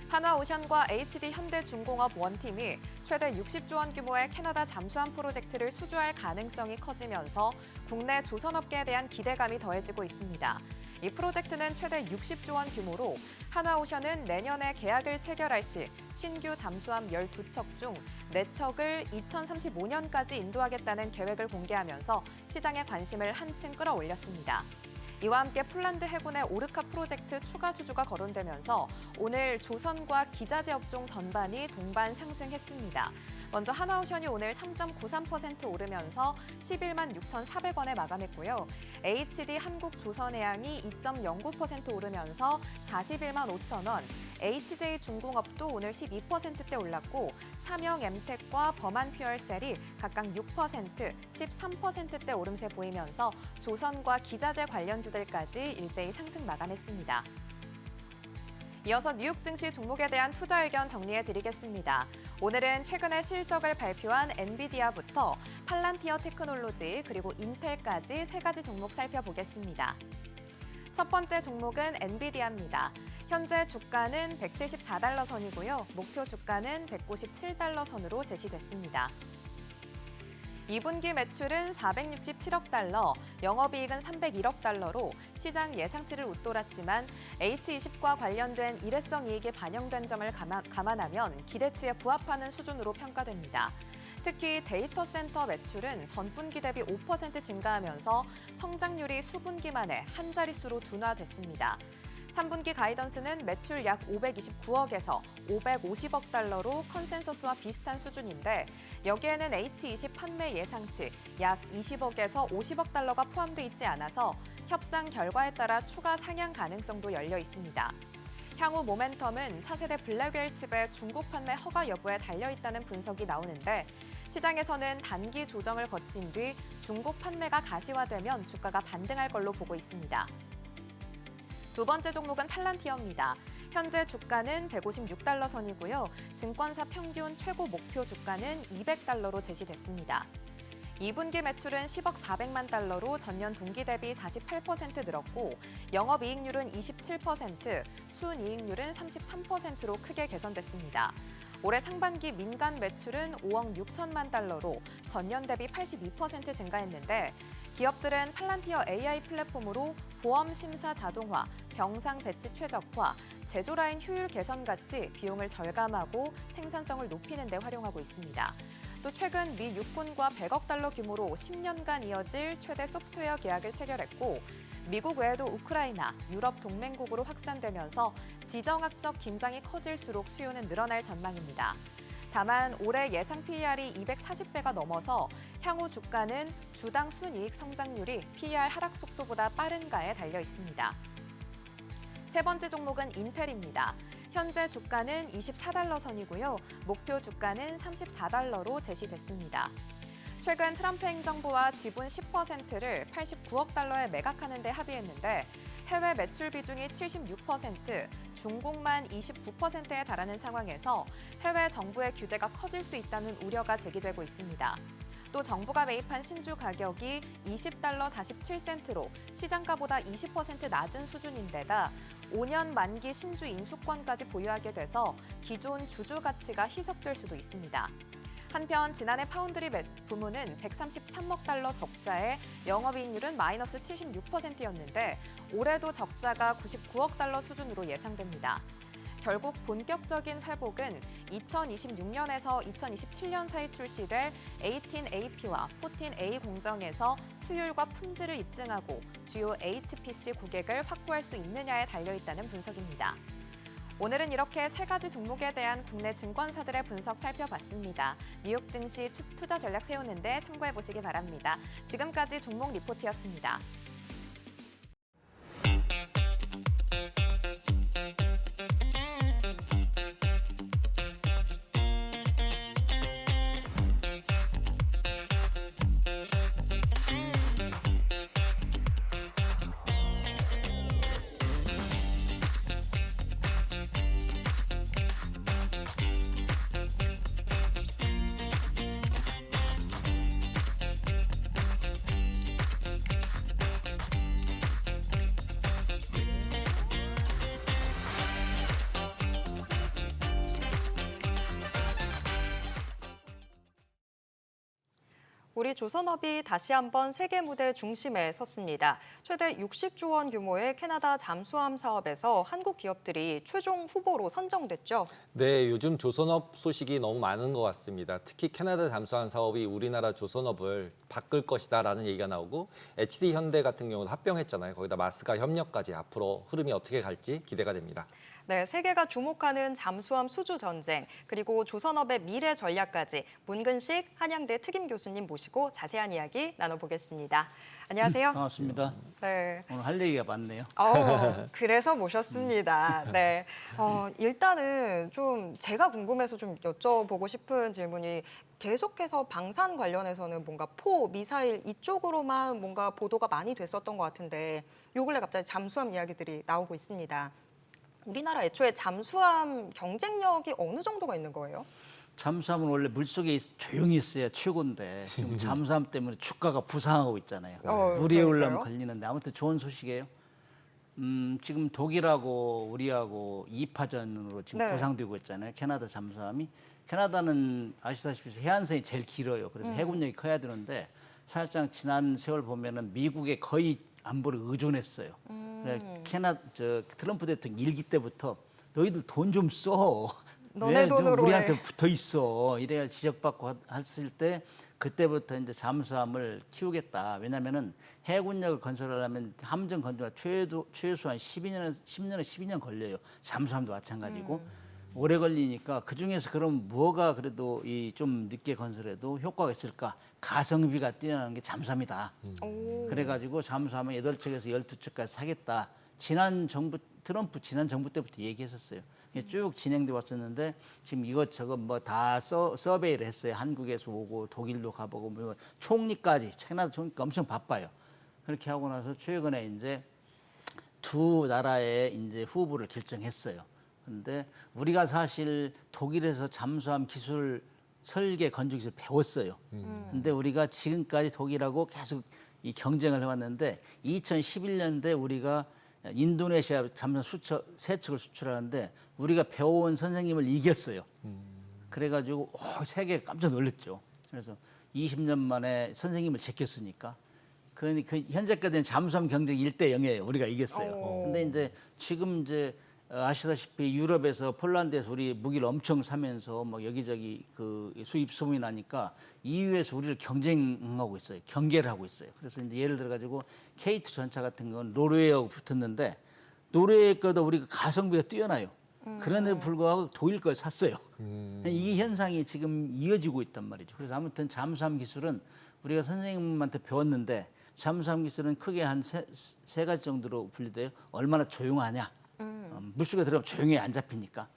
한화오션과 HD 현대중공업 원팀이 최대 60조 원 규모의 캐나다 잠수함 프로젝트를 수주할 가능성이 커지면서 국내 조선업계에 대한 기대감이 더해지고 있습니다. 이 프로젝트는 최대 60조 원 규모로 한화오션은 내년에 계약을 체결할 시 신규 잠수함 12척 중 4척을 2035년까지 인도하겠다는 계획을 공개하면서 시장의 관심을 한층 끌어올렸습니다. 이와 함께 폴란드 해군의 오르카 프로젝트 추가 수주가 거론되면서 오늘 조선과 기자재 업종 전반이 동반 상승했습니다. 먼저 한화오션이 오늘 3.93% 오르면서 11만 6,400원에 마감했고요. HD 한국조선해양이 2.09% 오르면서 41만 5천원, HJ중공업도 오늘 12%대 올랐고 삼영엠텍과 범한퓨얼셀이 각각 6%, 13%대 오름세 보이면서 조선과 기자재 관련주들까지 일제히 상승 마감했습니다. 이어서 뉴욕 증시 종목에 대한 투자 의견 정리해드리겠습니다. 오늘은 최근에 실적을 발표한 엔비디아부터 팔란티어 테크놀로지 그리고 인텔까지 3가지 종목 살펴보겠습니다. 첫 번째 종목은 엔비디아입니다. 현재 주가는 174달러 선이고요. 목표 주가는 197달러 선으로 제시됐습니다. 2분기 매출은 467억 달러, 영업이익은 301억 달러로 시장 예상치를 웃돌았지만 H20과 관련된 일회성 이익이 반영된 점을 감안하면 기대치에 부합하는 수준으로 평가됩니다. 특히 데이터 센터 매출은 전분기 대비 5% 증가하면서 성장률이 수분기 만에 한 자릿수로 둔화됐습니다. 3분기 가이던스는 매출 약 529억에서 550억 달러로 컨센서스와 비슷한 수준인데 여기에는 H20 판매 예상치 약 20억에서 50억 달러가 포함돼 있지 않아서 협상 결과에 따라 추가 상향 가능성도 열려 있습니다. 향후 모멘텀은 차세대 블랙웰 칩의 중국 판매 허가 여부에 달려있다는 분석이 나오는데 시장에서는 단기 조정을 거친 뒤 중국 판매가 가시화되면 주가가 반등할 걸로 보고 있습니다. 두 번째 종목은 팔란티어입니다. 현재 주가는 156달러 선이고요. 증권사 평균 최고 목표 주가는 200달러로 제시됐습니다. 2분기 매출은 10억 400만 달러로 전년 동기 대비 48% 늘었고 영업이익률은 27%, 순이익률은 33%로 크게 개선됐습니다. 올해 상반기 민간 매출은 5억 6천만 달러로 전년 대비 82% 증가했는데 기업들은 팔란티어 AI 플랫폼으로 보험 심사 자동화, 병상 배치 최적화, 제조 라인 효율 개선 같이 비용을 절감하고 생산성을 높이는 데 활용하고 있습니다. 또 최근 미 육군과 100억 달러 규모로 10년간 이어질 최대 소프트웨어 계약을 체결했고 미국 외에도 우크라이나, 유럽 동맹국으로 확산되면서 지정학적 긴장이 커질수록 수요는 늘어날 전망입니다. 다만 올해 예상 PER이 240배가 넘어서 향후 주가는 주당 순이익 성장률이 PER 하락 속도보다 빠른가에 달려 있습니다. 세 번째 종목은 인텔입니다. 현재 주가는 24달러 선이고요. 목표 주가는 34달러로 제시됐습니다. 최근 트럼프 행정부와 지분 10%를 89억 달러에 매각하는 데 합의했는데 해외 매출 비중이 76%, 중국만 29%에 달하는 상황에서 해외 정부의 규제가 커질 수 있다는 우려가 제기되고 있습니다. 또 정부가 매입한 신주 가격이 20달러 47센트로 시장가보다 20% 낮은 수준인데다 5년 만기 신주 인수권까지 보유하게 돼서 기존 주주 가치가 희석될 수도 있습니다. 한편 지난해 파운드리 부문은 133억 달러 적자에 영업이익률은 마이너스 76%였는데 올해도 적자가 99억 달러 수준으로 예상됩니다. 결국 본격적인 회복은 2026년에서 2027년 사이 출시될 18AP와 14A 공정에서 수율과 품질을 입증하고 주요 HPC 고객을 확보할 수 있느냐에 달려있다는 분석입니다. 오늘은 이렇게 세 가지 종목에 대한 국내 증권사들의 분석 살펴봤습니다. 뉴욕 증시 투자 전략 세우는데 참고해 보시기 바랍니다. 지금까지 종목 리포트였습니다. 우리 조선업이 다시 한번 세계 무대 중심에 섰습니다. 최대 60조 원 규모의 캐나다 잠수함 사업에서 한국 기업들이 최종 후보로 선정됐죠. 네, 요즘 조선업 소식이 너무 많은 것 같습니다. 특히 캐나다 잠수함 사업이 우리나라 조선업을 바꿀 것이다라는 얘기가 나오고 HD 현대 같은 경우도 합병했잖아요. 거기다 마스가 협력까지 앞으로 흐름이 어떻게 갈지 기대가 됩니다. 네, 세계가 주목하는 잠수함 수주 전쟁, 그리고 조선업의 미래 전략까지 문근식 한양대 특임 교수님 모시고 자세한 이야기 나눠보겠습니다. 안녕하세요. 반갑습니다. 네. 오늘 할 얘기가 많네요. 그래서 모셨습니다. 네. 일단은 좀 제가 궁금해서 좀 여쭤보고 싶은 질문이 계속해서 방산 관련해서는 뭔가 미사일 이쪽으로만 뭔가 보도가 많이 됐었던 것 같은데 요 근래 갑자기 잠수함 이야기들이 나오고 있습니다. 우리나라 애초에 잠수함 경쟁력이 어느 정도가 있는 거예요? 잠수함은 원래 물속에 조용히 있어야 최고인데 지금 잠수함 때문에 주가가 부상하고 있잖아요. 물에 올라면 걸리는데 아무튼 좋은 소식이에요. 지금 독일하고 우리하고 2파전으로 지금 네. 부상되고 있잖아요. 캐나다 잠수함이. 캐나다는 아시다시피 해안선이 제일 길어요. 그래서 해군력이 커야 되는데 사실상 지난 세월 보면은 미국에 거의 안보를 의존했어요. 트럼프 대통령 일기 때부터 너희들 돈 좀 써. 너네 왜 돈으로 우리한테 해. 붙어 있어. 이래야 지적받고 했을 때 그때부터 이제 잠수함을 키우겠다. 왜냐면은 해군력을 건설하려면 함정 건조가 최소한 10년 걸려요. 잠수함도 마찬가지고. 오래 걸리니까 그 중에서 그럼 뭐가 그래도 이 좀 늦게 건설해도 효과가 있을까? 가성비가 뛰어나는 게 잠수함이다. 오. 그래가지고 잠수함을 8척에서 12척까지 사겠다. 트럼프 지난 정부 때부터 얘기했었어요. 쭉 진행돼 왔었는데 지금 이것저것 뭐 다 서베이를 했어요. 한국에서 오고 독일도 가보고 뭐 총리까지 캐나다 총리가 엄청 바빠요. 그렇게 하고 나서 최근에 이제 두 나라의 이제 후보를 결정했어요. 그런데 우리가 사실 독일에서 잠수함 기술 설계 건조 기술 배웠어요. 근데 우리가 지금까지 독일하고 계속 이 경쟁을 해왔는데 2011년대 우리가 인도네시아 잠수함 3척을 수출하는데 우리가 배워온 선생님을 이겼어요. 그래가지고 세계 깜짝 놀랐죠. 그래서 20년 만에 선생님을 제꼈으니까 그 현재까지는 잠수함 경쟁 1대0이에요. 우리가 이겼어요. 근데 이제 지금 이제 아시다시피 유럽에서 폴란드에서 우리 무기를 엄청 사면서 뭐 여기저기 그 수입 소문이 나니까 EU에서 우리를 경쟁하고 있어요. 경계를 하고 있어요. 그래서 이제 예를 들어 가지고 K2 전차 같은 건 노르웨이하고 붙었는데 노르웨이 거도 우리가 가성비가 뛰어나요. 그런데도 불구하고 독일 걸 샀어요. 이 현상이 지금 이어지고 있단 말이죠. 그래서 아무튼 잠수함 기술은 우리가 선생님한테 배웠는데 잠수함 기술은 크게 한 세 가지 정도로 분류돼요. 얼마나 조용하냐. 물속에 들어가면 조용히 안 잡히니까.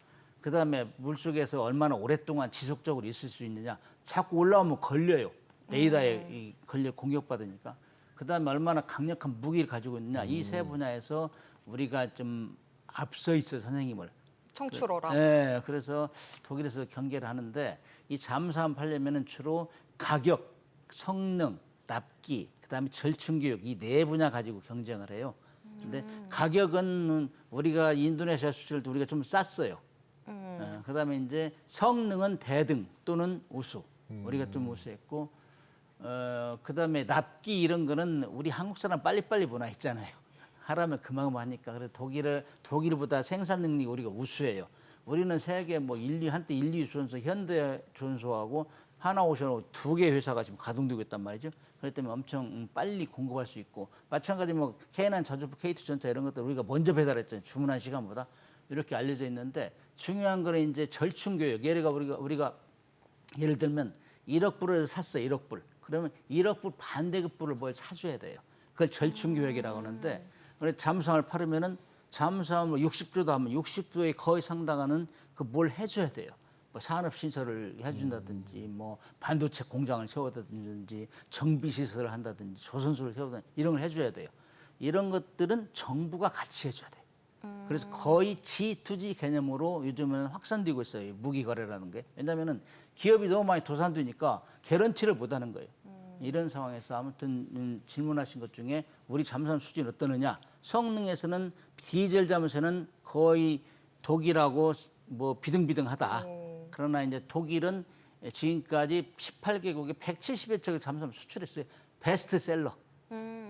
그다음에 물속에서 얼마나 오랫동안 지속적으로 있을 수 있느냐. 자꾸 올라오면 걸려요. 레이더에 걸려 공격받으니까. 그다음에 얼마나 강력한 무기를 가지고 있느냐. 이 세 분야에서 우리가 좀 앞서 있어 선생님을. 청출어라. 네, 그래서 독일에서 경계를 하는데 이 잠수함 팔려면은 주로 가격, 성능, 납기, 그다음에 절충교육 이 네 분야 가지고 경쟁을 해요. 근데 가격은 우리가 인도네시아 수출을 우리가 좀 쌌어요. 그다음에 이제 성능은 대등 또는 우수. 우리가 좀 우수했고, 그다음에 납기 이런 거는 우리 한국 사람 빨리빨리 문화했잖아요. 하라면 그만큼 하니까. 그래서 독일보다 생산 능력이 우리가 우수해요. 우리는 세계 뭐 한때 1, 2위 조선소 현대조선소하고 하나오션하고 2개 회사가 지금 가동되고 있단 말이죠. 그렇기 때문에 엄청 빨리 공급할 수 있고 마찬가지 뭐 K9 자주포 K2 전차 이런 것들 우리가 먼저 배달했잖아요. 주문한 시간보다 이렇게 알려져 있는데 중요한 거는 이제 절충 교육. 우리가 예를 들면 1억 불을 샀어요. 1억 불. 그러면 1억 불 반대급 불을 뭘 사줘야 돼요. 그걸 절충 교육이라고 하는데 그래서 잠수함을 팔으면은 잠수함을 60조도 하면 60조에 거의 상당하는 그 뭘 해줘야 돼요. 뭐 산업 신설을 해준다든지, 뭐 반도체 공장을 세워다든지, 정비 시설을 한다든지, 조선소를 세우다든지 이런 걸 해줘야 돼요. 이런 것들은 정부가 같이 해줘야 돼요. 그래서 거의 G2G 개념으로 요즘은 확산되고 있어요. 무기 거래라는 게. 왜냐하면은 기업이 너무 많이 도산되니까 개런티를 못 하는 거예요. 이런 상황에서 아무튼 질문하신 것 중에 우리 잠수함 수준이 어떠느냐. 성능에서는 디젤 잠수함은 거의 독일하고 뭐 비등비등하다. 그러나 이제 독일은 지금까지 18개국에 170여 척의 잠수함 수출했어요. 베스트셀러.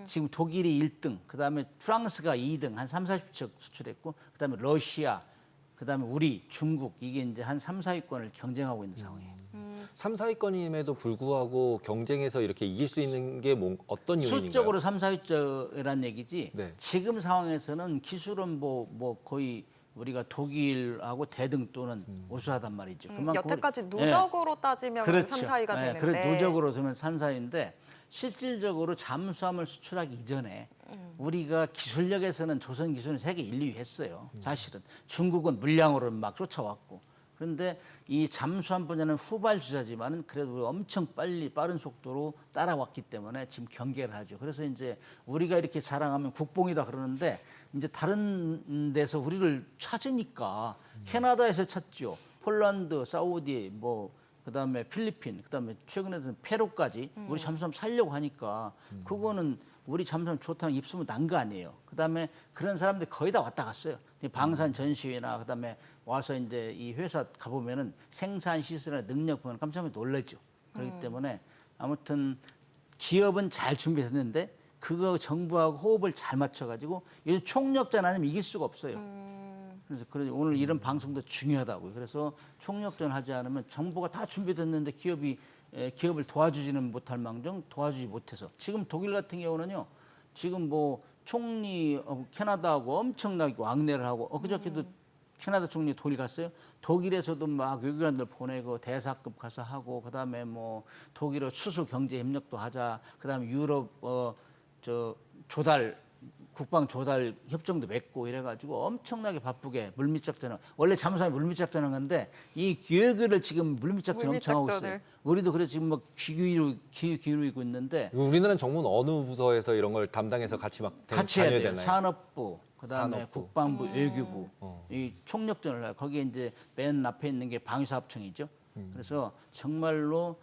지금 독일이 1등, 그다음에 프랑스가 2등, 한 3, 40척 수출했고, 그다음에 러시아, 그다음에 우리, 중국 이게 이제 한 3, 4위권을 경쟁하고 있는 상황이에요. 3, 4위권임에도 불구하고 경쟁에서 이렇게 이길 수 있는 게 어떤 요인인가요? 수적으로 3, 4위권이라는 얘기지. 네. 지금 상황에서는 기술은 뭐 거의 우리가 독일하고 대등 또는 우수하단 말이죠. 여태까지 누적으로 따지면 그렇죠. 3, 4위가 되는데. 그래 누적으로 되면 3, 4위인데 실질적으로 잠수함을 수출하기 이전에 우리가 기술력에서는 조선 기술은 세계 1, 2위 했어요. 사실은 중국은 물량으로 막 쫓아왔고. 그런데 이 잠수함 분야는 후발주자지만은 그래도 엄청 빠른 속도로 따라왔기 때문에 지금 경계를 하죠. 그래서 이제 우리가 이렇게 자랑하면 국뽕이다 그러는데 이제 다른 데서 우리를 찾으니까 캐나다에서 찾죠. 폴란드, 사우디, 뭐 그다음에 필리핀, 그다음에 최근에는 페루까지 우리 잠수함 살려고 하니까 그거는 우리 잠수함 좋다는 입소문 난 거 아니에요. 그다음에 그런 사람들 거의 다 왔다 갔어요. 방산 전시회나 그다음에 와서 이제 이 회사 가보면은 생산 시설이나 능력 보면 깜짝 놀라죠. 그렇기 때문에 아무튼 기업은 잘 준비됐는데 그거 정부하고 호흡을 잘 맞춰가지고 요즘 총력전 아니면 이길 수가 없어요. 그래서 오늘 이런 방송도 중요하다고요. 그래서 총력전 하지 않으면 정보가 다 준비됐는데 기업을 도와주지는 못할 망정 도와주지 못해서 지금 독일 같은 경우는요. 지금 뭐 총리 캐나다하고 엄청나게 왕래를 하고 그저께도 캐나다 총리 독일 갔어요. 독일에서도 막 외교관들 보내고 대사급 가서 하고 그다음에 뭐 독일어 수소 경제 협력도 하자. 그다음에 유럽 조달 국방 조달 협정도 맺고 이래가지고 엄청나게 바쁘게 물밑작전을 원래 잠수함이 물밑작전을 하는데 이 기획을 지금 물밑작전 엄청 하고 있어요. 우리도 그래서 지금 막 귀 기울이고 있는데 우리나라는 정부는 어느 부서에서 이런 걸 담당해서 같이 막 같이 해야 돼요. 되나요? 산업부, 그다음에 산업부. 국방부, 외교부 이 총력전을 해요. 거기에 이제 맨 앞에 있는 게 방위사업청이죠. 그래서 정말로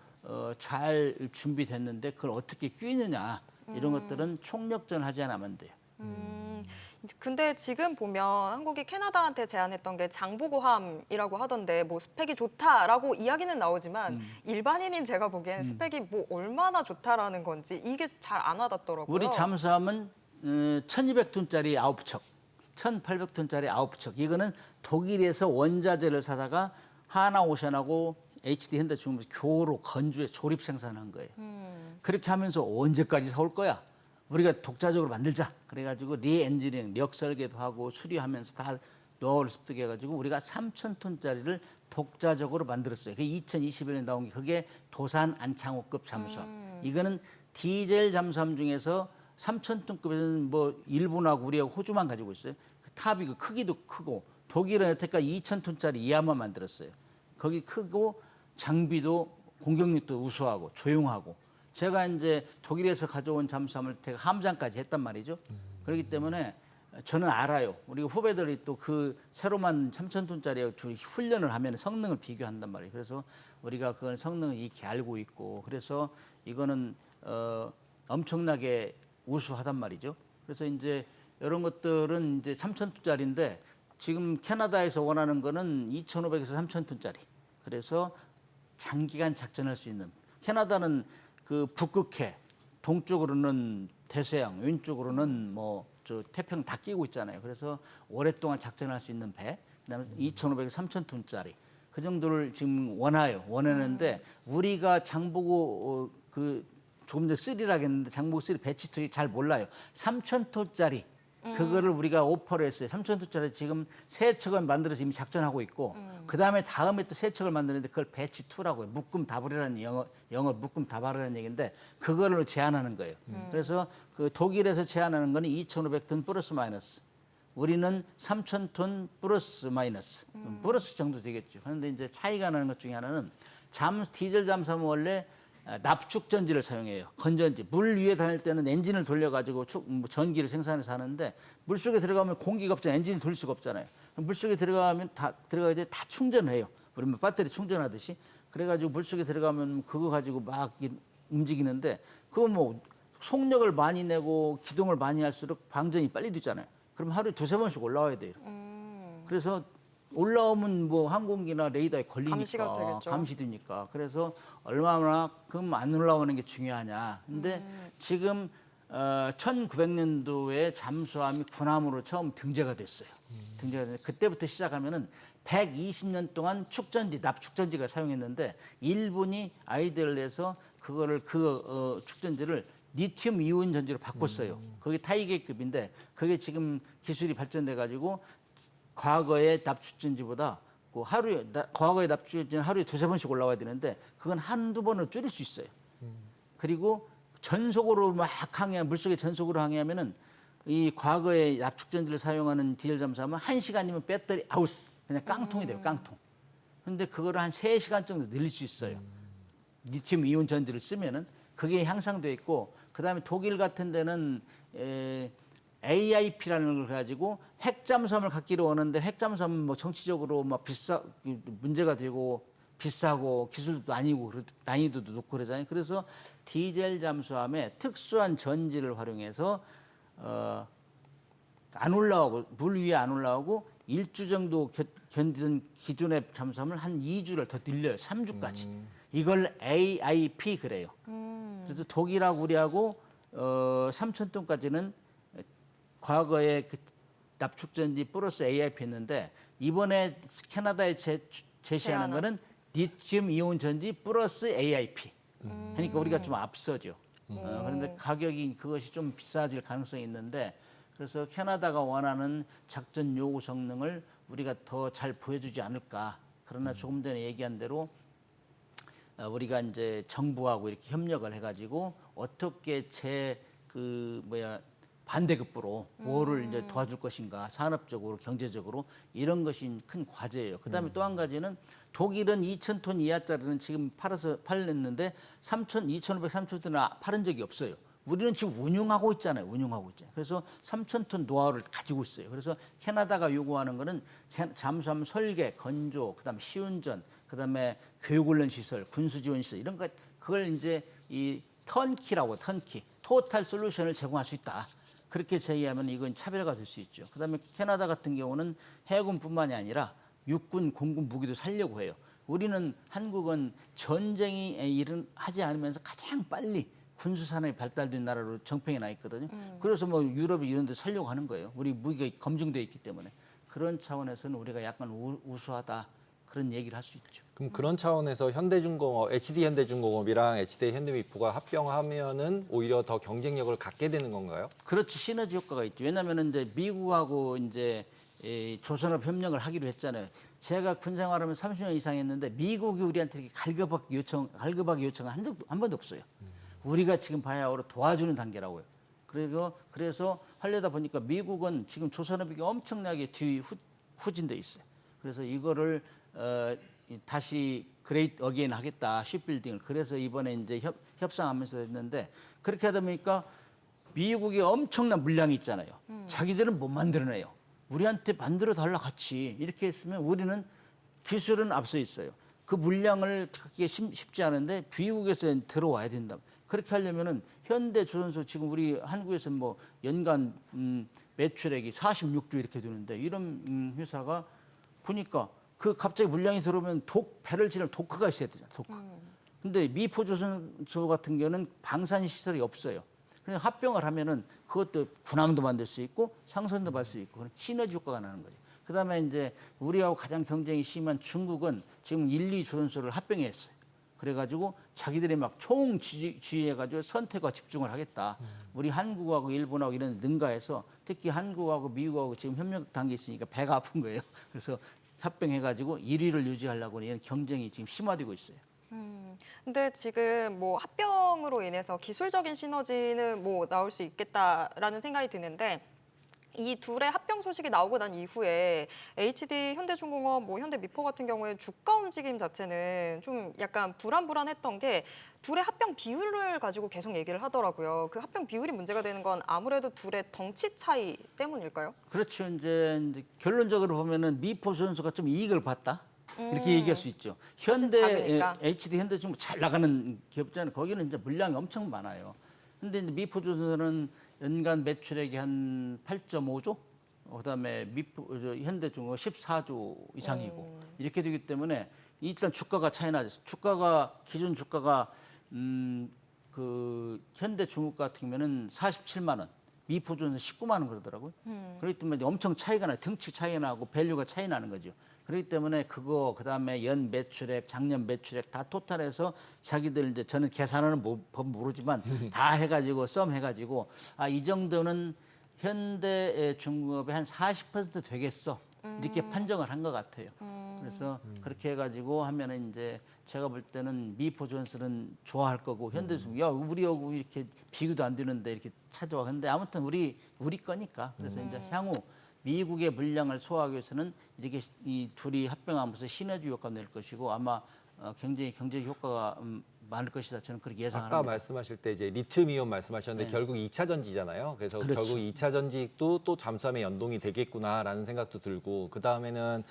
잘 준비됐는데 그걸 어떻게 끼느냐 이런 것들은 총력전 하지 않으면 돼요. 근데 지금 보면 한국이 캐나다한테 제안했던 게 장보고함이라고 하던데 뭐 스펙이 좋다라고 이야기는 나오지만 일반인인 제가 보기엔 스펙이 뭐 얼마나 좋다라는 건지 이게 잘 안 와닿더라고요. 우리 잠수함은 1,200톤짜리 9척, 1,800톤짜리 9척. 이거는 독일에서 원자재를 사다가 하나오션하고 HD 현대중공업 교로 건조해 조립 생산한 거예요. 그렇게 하면서 언제까지 사올 거야? 우리가 독자적으로 만들자. 그래가지고 리엔지니어링, 력설계도 하고 수리하면서 다 노하우를 습득해가지고 우리가 3,000톤짜리를 독자적으로 만들었어요. 그게 2021년에 나온 게 그게 도산 안창호급 잠수함. 이거는 디젤 잠수함 중에서 3,000톤급에는 뭐 일본하고 우리하고 호주만 가지고 있어요. 그 탑이 그 크기도 크고 독일은 여태까지 2,000톤짜리 이하만 만들었어요. 거기 크고 장비도 공격력도 우수하고 조용하고 제가 이제 독일에서 가져온 잠수함을 제가 함장까지 했단 말이죠. 그렇기 때문에 저는 알아요. 우리 후배들이 또 그 새로만 3,000톤짜리 훈련을 하면 성능을 비교한단 말이에요. 그래서 우리가 그걸 성능을 익히 알고 있고 그래서 이거는 엄청나게 우수하단 말이죠. 그래서 이제 이런 것들은 이제 3,000톤짜리인데 지금 캐나다에서 원하는 거는 2,500에서 3,000톤짜리. 그래서 장기간 작전할 수 있는 캐나다는 그 북극해 동쪽으로는 대서양 왼쪽으로는 뭐 저 태평 다 끼고 있잖아요. 그래서 오랫동안 작전할 수 있는 배 그다음에 2,500에서 3,000톤짜리 그 정도를 지금 원하는데 우리가 장보고 그 조금 전에 3라고 했는데 장보고 3 배치 2 잘 몰라요. 3,000톤짜리 그거를 우리가 오퍼를 했어요. 3,000톤짜리 지금 세 척을 만들어서 이미 작전하고 있고 그다음에 또 세 척을 만드는데 그걸 배치 2라고 해요. 묶음 다발이라는 영어 묶음 다발이라는 얘기인데 그거를 제한하는 거예요. 그래서 그 독일에서 제한하는 거는 2,500톤 플러스 마이너스. 우리는 3,000톤 플러스 마이너스. 플러스 정도 되겠죠. 그런데 이제 차이가 나는 것 중에 하나는 디젤 잠수함은 원래 납축 전지를 사용해요. 건전지. 물 위에 다닐 때는 엔진을 돌려가지고 전기를 생산해서 하는데 물속에 들어가면 공기가 없잖아요. 엔진을 돌릴 수가 없잖아요. 물속에 들어가기 전에 다 충전해요. 우리 뭐 배터리 충전하듯이. 그래가지고 물속에 들어가면 그거 가지고 막 움직이는데 그거 뭐 속력을 많이 내고 기동을 많이 할수록 방전이 빨리 되잖아요. 그럼 하루에 2-3번씩 올라와야 돼요. 그래서 올라오면 뭐 항공기나 레이더에 걸리니까 감시되니까 그래서 얼마만큼 안 올라오는 게 중요하냐. 근데 지금 1900년도에 잠수함이 군함으로 처음 등재가 됐어요. 등재가 됐는데 그때부터 시작하면은 120년 동안 납축전지가 사용했는데 일본이 아이디어를 내서 그거를 축전지를 리튬 이온 전지로 바꿨어요. 그게 타이게급인데 그게 지금 기술이 발전돼 가지고 과거의 납축전지보다 과거의 납축전지는 하루에 2-3번씩 올라와야 되는데 그건 한두 번으로 줄일 수 있어요. 그리고 전속으로 막 물속에 전속으로 항해하면은 이 과거의 납축전지를 사용하는 디젤 잠수함은 1시간이면 배터리 아웃 그냥 깡통이 돼요. 깡통. 그런데 그거를 한 3시간 정도 늘릴 수 있어요. 리튬 이온 전지를 쓰면은 그게 향상돼 있고 그다음에 독일 같은 데는 AIP라는 걸 가지고 핵잠수함을 갖기로 하는데 핵잠수함은 뭐 정치적으로 막 문제가 되고 비싸고 기술도 아니고 난이도도 높고 그러잖아요. 그래서 디젤 잠수함에 특수한 전지를 활용해서 안 올라오고 물 위에 안 올라오고 1주 정도 견디던 기존의 잠수함을 한 2주를 더 늘려요. 3주까지. 이걸 AIP 그래요. 그래서 독일하고 우리하고 3,000톤까지는 과거에 그 납축전지 플러스 AIP 했는데 이번에 캐나다에 제시하는 제안한. 거는 리튬 이온 전지 플러스 AIP. 그러니까 우리가 좀 앞서죠. 그런데 가격이 그것이 좀 비싸질 가능성이 있는데 그래서 캐나다가 원하는 작전 요구 성능을 우리가 더 잘 보여주지 않을까. 그러나 조금 전에 얘기한 대로 우리가 이제 정부하고 이렇게 협력을 해가지고 어떻게 반대급부로 뭐를 이제 도와줄 것인가 산업적으로 경제적으로 이런 것이 큰 과제예요. 그다음에 또 한 가지는 독일은 2,000톤 이하짜리는 지금 팔렸는데 2,500, 3,000톤은 팔은 적이 없어요. 우리는 지금 운용하고 있잖아요. 그래서 3,000톤 노하우를 가지고 있어요. 그래서 캐나다가 요구하는 거는 잠수함 설계, 건조, 그다음에 시운전, 그다음에 교육훈련 시설, 군수지원 시설 이런 거 그걸 이제 이 턴키라고 토탈 솔루션을 제공할 수 있다. 그렇게 제의하면 이건 차별화가 될 수 있죠. 그다음에 캐나다 같은 경우는 해군뿐만이 아니라 육군, 공군 무기도 살려고 해요. 우리는 한국은 전쟁이 하지 않으면서 가장 빨리 군수 산업이 발달된 나라로 정평에 나 있거든요. 그래서 뭐 유럽이 이런 데 살려고 하는 거예요. 우리 무기가 검증되어 있기 때문에. 그런 차원에서는 우리가 약간 우수하다. 그런 얘기를 할 수 있죠. 그럼 그런 차원에서 현대중공업, HD 현대중공업이랑 HD 현대미포가 합병하면은 오히려 더 경쟁력을 갖게 되는 건가요? 그렇지, 시너지 효과가 있죠. 왜냐하면 이제 미국하고 이제 조선업 협력을 하기로 했잖아요. 제가 군 생활하면 30년 이상 했는데 미국이 우리한테 이렇게 갈급하게 요청한 한 번도 없어요. 우리가 지금 봐야 오히려 도와주는 단계라고요. 그래서 하려다 보니까 미국은 지금 조선업이 엄청나게 후진돼 있어요. 그래서 이거를 다시 그레이트 어게인 하겠다, 쉽빌딩을. 그래서 이번에 이제 협상하면서 했는데 그렇게 하다 보니까 미국이 엄청난 물량이 있잖아요. 자기들은 못 만들어내요. 우리한테 만들어 달라 같이 이렇게 했으면 우리는 기술은 앞서 있어요. 그 물량을 찾기 쉽지 않은데 미국에서 들어와야 된다. 그렇게 하려면은 현대조선소 지금 우리 한국에서 뭐 연간 매출액이 46조 이렇게 되는데 이런 회사가 보니까 그 갑자기 물량이 들어오면 배를 지를 도크가 있어야 되잖아. 도크. 근데 미포조선소 같은 경우는 방산 시설이 없어요. 그래서 합병을 하면은 그것도 군함도 만들 수 있고 상선도 받을 수 있고 그런 시너지 효과가 나는 거죠. 그다음에 이제 우리하고 가장 경쟁이 심한 중국은 지금 1, 2조선소를 합병했어요. 그래가지고 자기들이 막 총지휘해가지고 선택과 집중을 하겠다. 우리 한국하고 일본하고 이런 능가해서 특히 한국하고 미국하고 지금 협력 단계에 있으니까 배가 아픈 거예요. 그래서 합병해가지고 1위를 유지하려고 이런 경쟁이 지금 심화되고 있어요. 근데 지금 뭐 합병으로 인해서 기술적인 시너지는 뭐 나올 수 있겠다라는 생각이 드는데 이 둘의 합병 소식이 나오고 난 이후에 HD 현대중공업, 뭐 현대미포 같은 경우에 주가 움직임 자체는 좀 약간 불안했던 게 둘의 합병 비율을 가지고 계속 얘기를 하더라고요. 그 합병 비율이 문제가 되는 건 아무래도 둘의 덩치 차이 때문일까요? 그렇죠. 이제 결론적으로 보면은 미포 선수가 좀 이익을 봤다. 이렇게 얘기할 수 있죠. 작으니까. HD 현대 좀 잘 나가는 기업잖아요. 거기는 이제 물량이 엄청 많아요. 근데 이제 미포 선수는 연간 매출액이 한 8.5조, 그다음에 현대중공업 14조 이상이고 이렇게 되기 때문에 일단 주가가 차이 나죠. 기존 주가가 그 현대중공업 같은 경우는 47만 원, 미포조는 19만 원 그러더라고요. 그렇기 때문에 엄청 차이가 나요. 등치 차이가 나고 밸류가 차이 나는 거죠. 그렇기 때문에 그다음에 연 매출액, 작년 매출액 다 토탈해서 자기들 이제 저는 계산하는 법 모르지만 다 해가지고 해가지고 이 정도는 현대중공업의 한 40% 되겠어 이렇게 판정을 한 것 같아요. 그래서 그렇게 해가지고 하면은 이제 제가 볼 때는 미포존스는 좋아할 거고 현대중공업 야 우리하고 이렇게 비교도 안 되는데 이렇게 찾아와. 근데 아무튼 우리 거니까 그래서 이제 향후 미국의 물량을 소화하기 위해서는 이렇게 이 둘이 합병하면서 시너지 효과가 낼 것이고 아마 굉장히 경제 효과가 많을 것이다. 저는 그렇게 예상합니다. 아까 말씀하실 때 이제 리튬이온 말씀하셨는데 결국 2차 전지잖아요. 그래서 그렇죠. 결국 2차 전지도 또 잠수함에 연동이 되겠구나라는 생각도 들고 그다음에는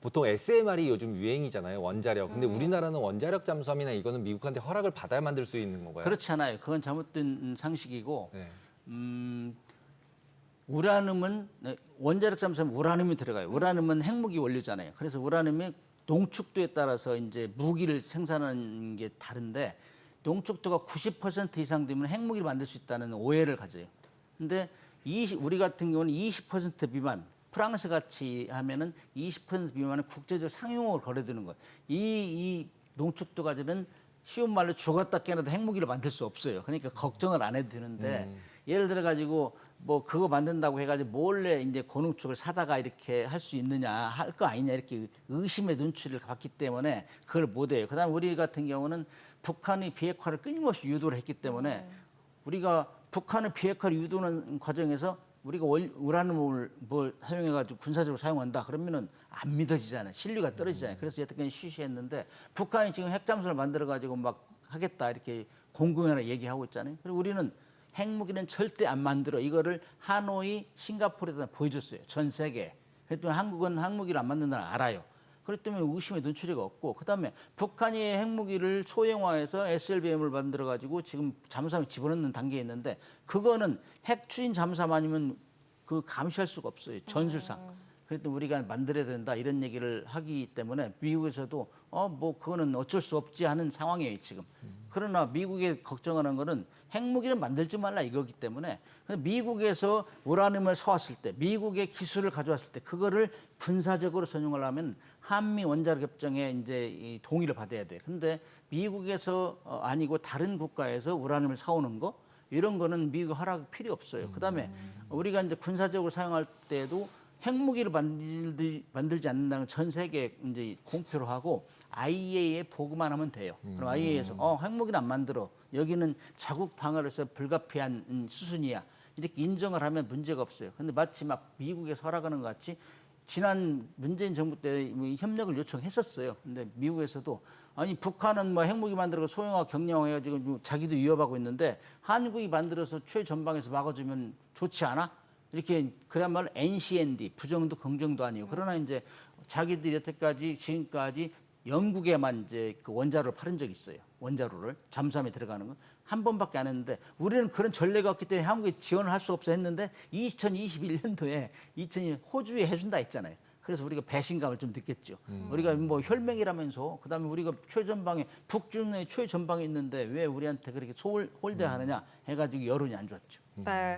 보통 SMR이 요즘 유행이잖아요. 원자력. 근데 우리나라는 원자력 잠수함이나 이거는 미국한테 허락을 받아야 만들 수 있는 건가요? 그렇지 않아요. 그건 잘못된 상식이고 네. 우라늄은 원자력 잠수함 우라늄이 들어가요. 우라늄은 핵무기 원료잖아요. 그래서 우라늄이 농축도에 따라서 이제 무기를 생산하는 게 다른데 농축도가 90% 이상 되면 핵무기를 만들 수 있다는 오해를 가져요. 근데 우리 같은 경우는 20% 미만, 프랑스 같이 하면은 20% 미만의 국제적 상용으로 거래되는 거예요. 이 농축도 가지는 쉬운 말로 죽었다 깨어나도 핵무기를 만들 수 없어요. 그러니까 걱정을 안 해도 되는데 예를 들어 가지고 뭐 그거 만든다고 해가지고 몰래 이제 고농축을 사다가 이렇게 할 수 있느냐, 할 거 아니냐 이렇게 의심의 눈치를 받기 때문에 그걸 못해요. 그다음 우리 같은 경우는 북한이 비핵화를 끊임없이 유도를 했기 때문에 우리가 북한의 비핵화를 유도하는 과정에서 우리가 우라늄을 뭘 사용해가지고 군사적으로 사용한다 그러면은 안 믿어지잖아요. 신뢰가 떨어지잖아요. 그래서 여태까지 쉬쉬했는데 북한이 지금 핵잠수를 만들어가지고 막 하겠다 이렇게 공공연하게 얘기하고 있잖아요. 그리고 우리는 핵무기는 절대 안 만들어. 이거를 하노이, 싱가포르에다 보여줬어요. 전 세계에. 그랬더니 한국은 핵무기를 안 만든다는 걸 알아요. 그렇기 때문에 의심의 눈초리가 없고 그다음에 북한이 핵무기를 소형화해서 SLBM을 만들어가지고 지금 잠수함에 집어넣는 단계에 있는데 그거는 핵 추진 잠수함 아니면 그 감시할 수가 없어요. 전술상. 그래도 우리가 만들어야 된다 이런 얘기를 하기 때문에 미국에서도 뭐 그거는 어쩔 수 없지 하는 상황이에요 지금. 그러나 미국이 걱정하는 거는 핵무기를 만들지 말라 이거기 때문에 미국에서 우라늄을 사왔을 때 미국의 기술을 가져왔을 때 그거를 군사적으로 전용하려면 한미 원자력 협정에 이제 이 동의를 받아야 돼요. 근데 미국에서 아니고 다른 국가에서 우라늄을 사오는 거 이런 거는 미국 허락 필요 없어요. 그다음에 우리가 이제 군사적으로 사용할 때도 핵무기를 만들지 않는다는 전 세계에 이제 공표를 하고 IAEA에 보고만 하면 돼요. 그럼 IAEA에서 핵무기는 안 만들어. 여기는 자국 방어로서 불가피한 수순이야. 이렇게 인정을 하면 문제가 없어요. 근데 마치 막 미국에서 허락하는 것 같이 지난 문재인 정부 때 협력을 요청했었어요. 근데 미국에서도 아니 북한은 뭐 핵무기 만들고 소형화 경량화해가지고 자기도 위협하고 있는데 한국이 만들어서 최전방에서 막아주면 좋지 않아? 이렇게 그야말로 NCND 부정도 긍정도 아니고 그러나 이제 자기들이 여태까지 지금까지 영국에만 이제 그 원자로를 팔은 적이 있어요. 원자로를 잠수함에 들어가는 건 한 번밖에 안 했는데 우리는 그런 전례가 없기 때문에 한국에 지원을 할 수 없어 했는데 2021년도에 호주에 해준다 했잖아요. 그래서 우리가 배신감을 좀 느꼈죠. 우리가 뭐 혈맹이라면서 그다음에 우리가 최전방에 북중의 최전방에 있는데 왜 우리한테 그렇게 홀대하느냐 해가지고 여론이 안 좋았죠. 네,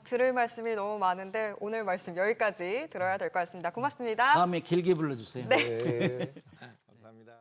들을 말씀이 너무 많은데 오늘 말씀 여기까지 들어야 될 것 같습니다. 고맙습니다. 다음에 길게 불러주세요. 네. 감사합니다.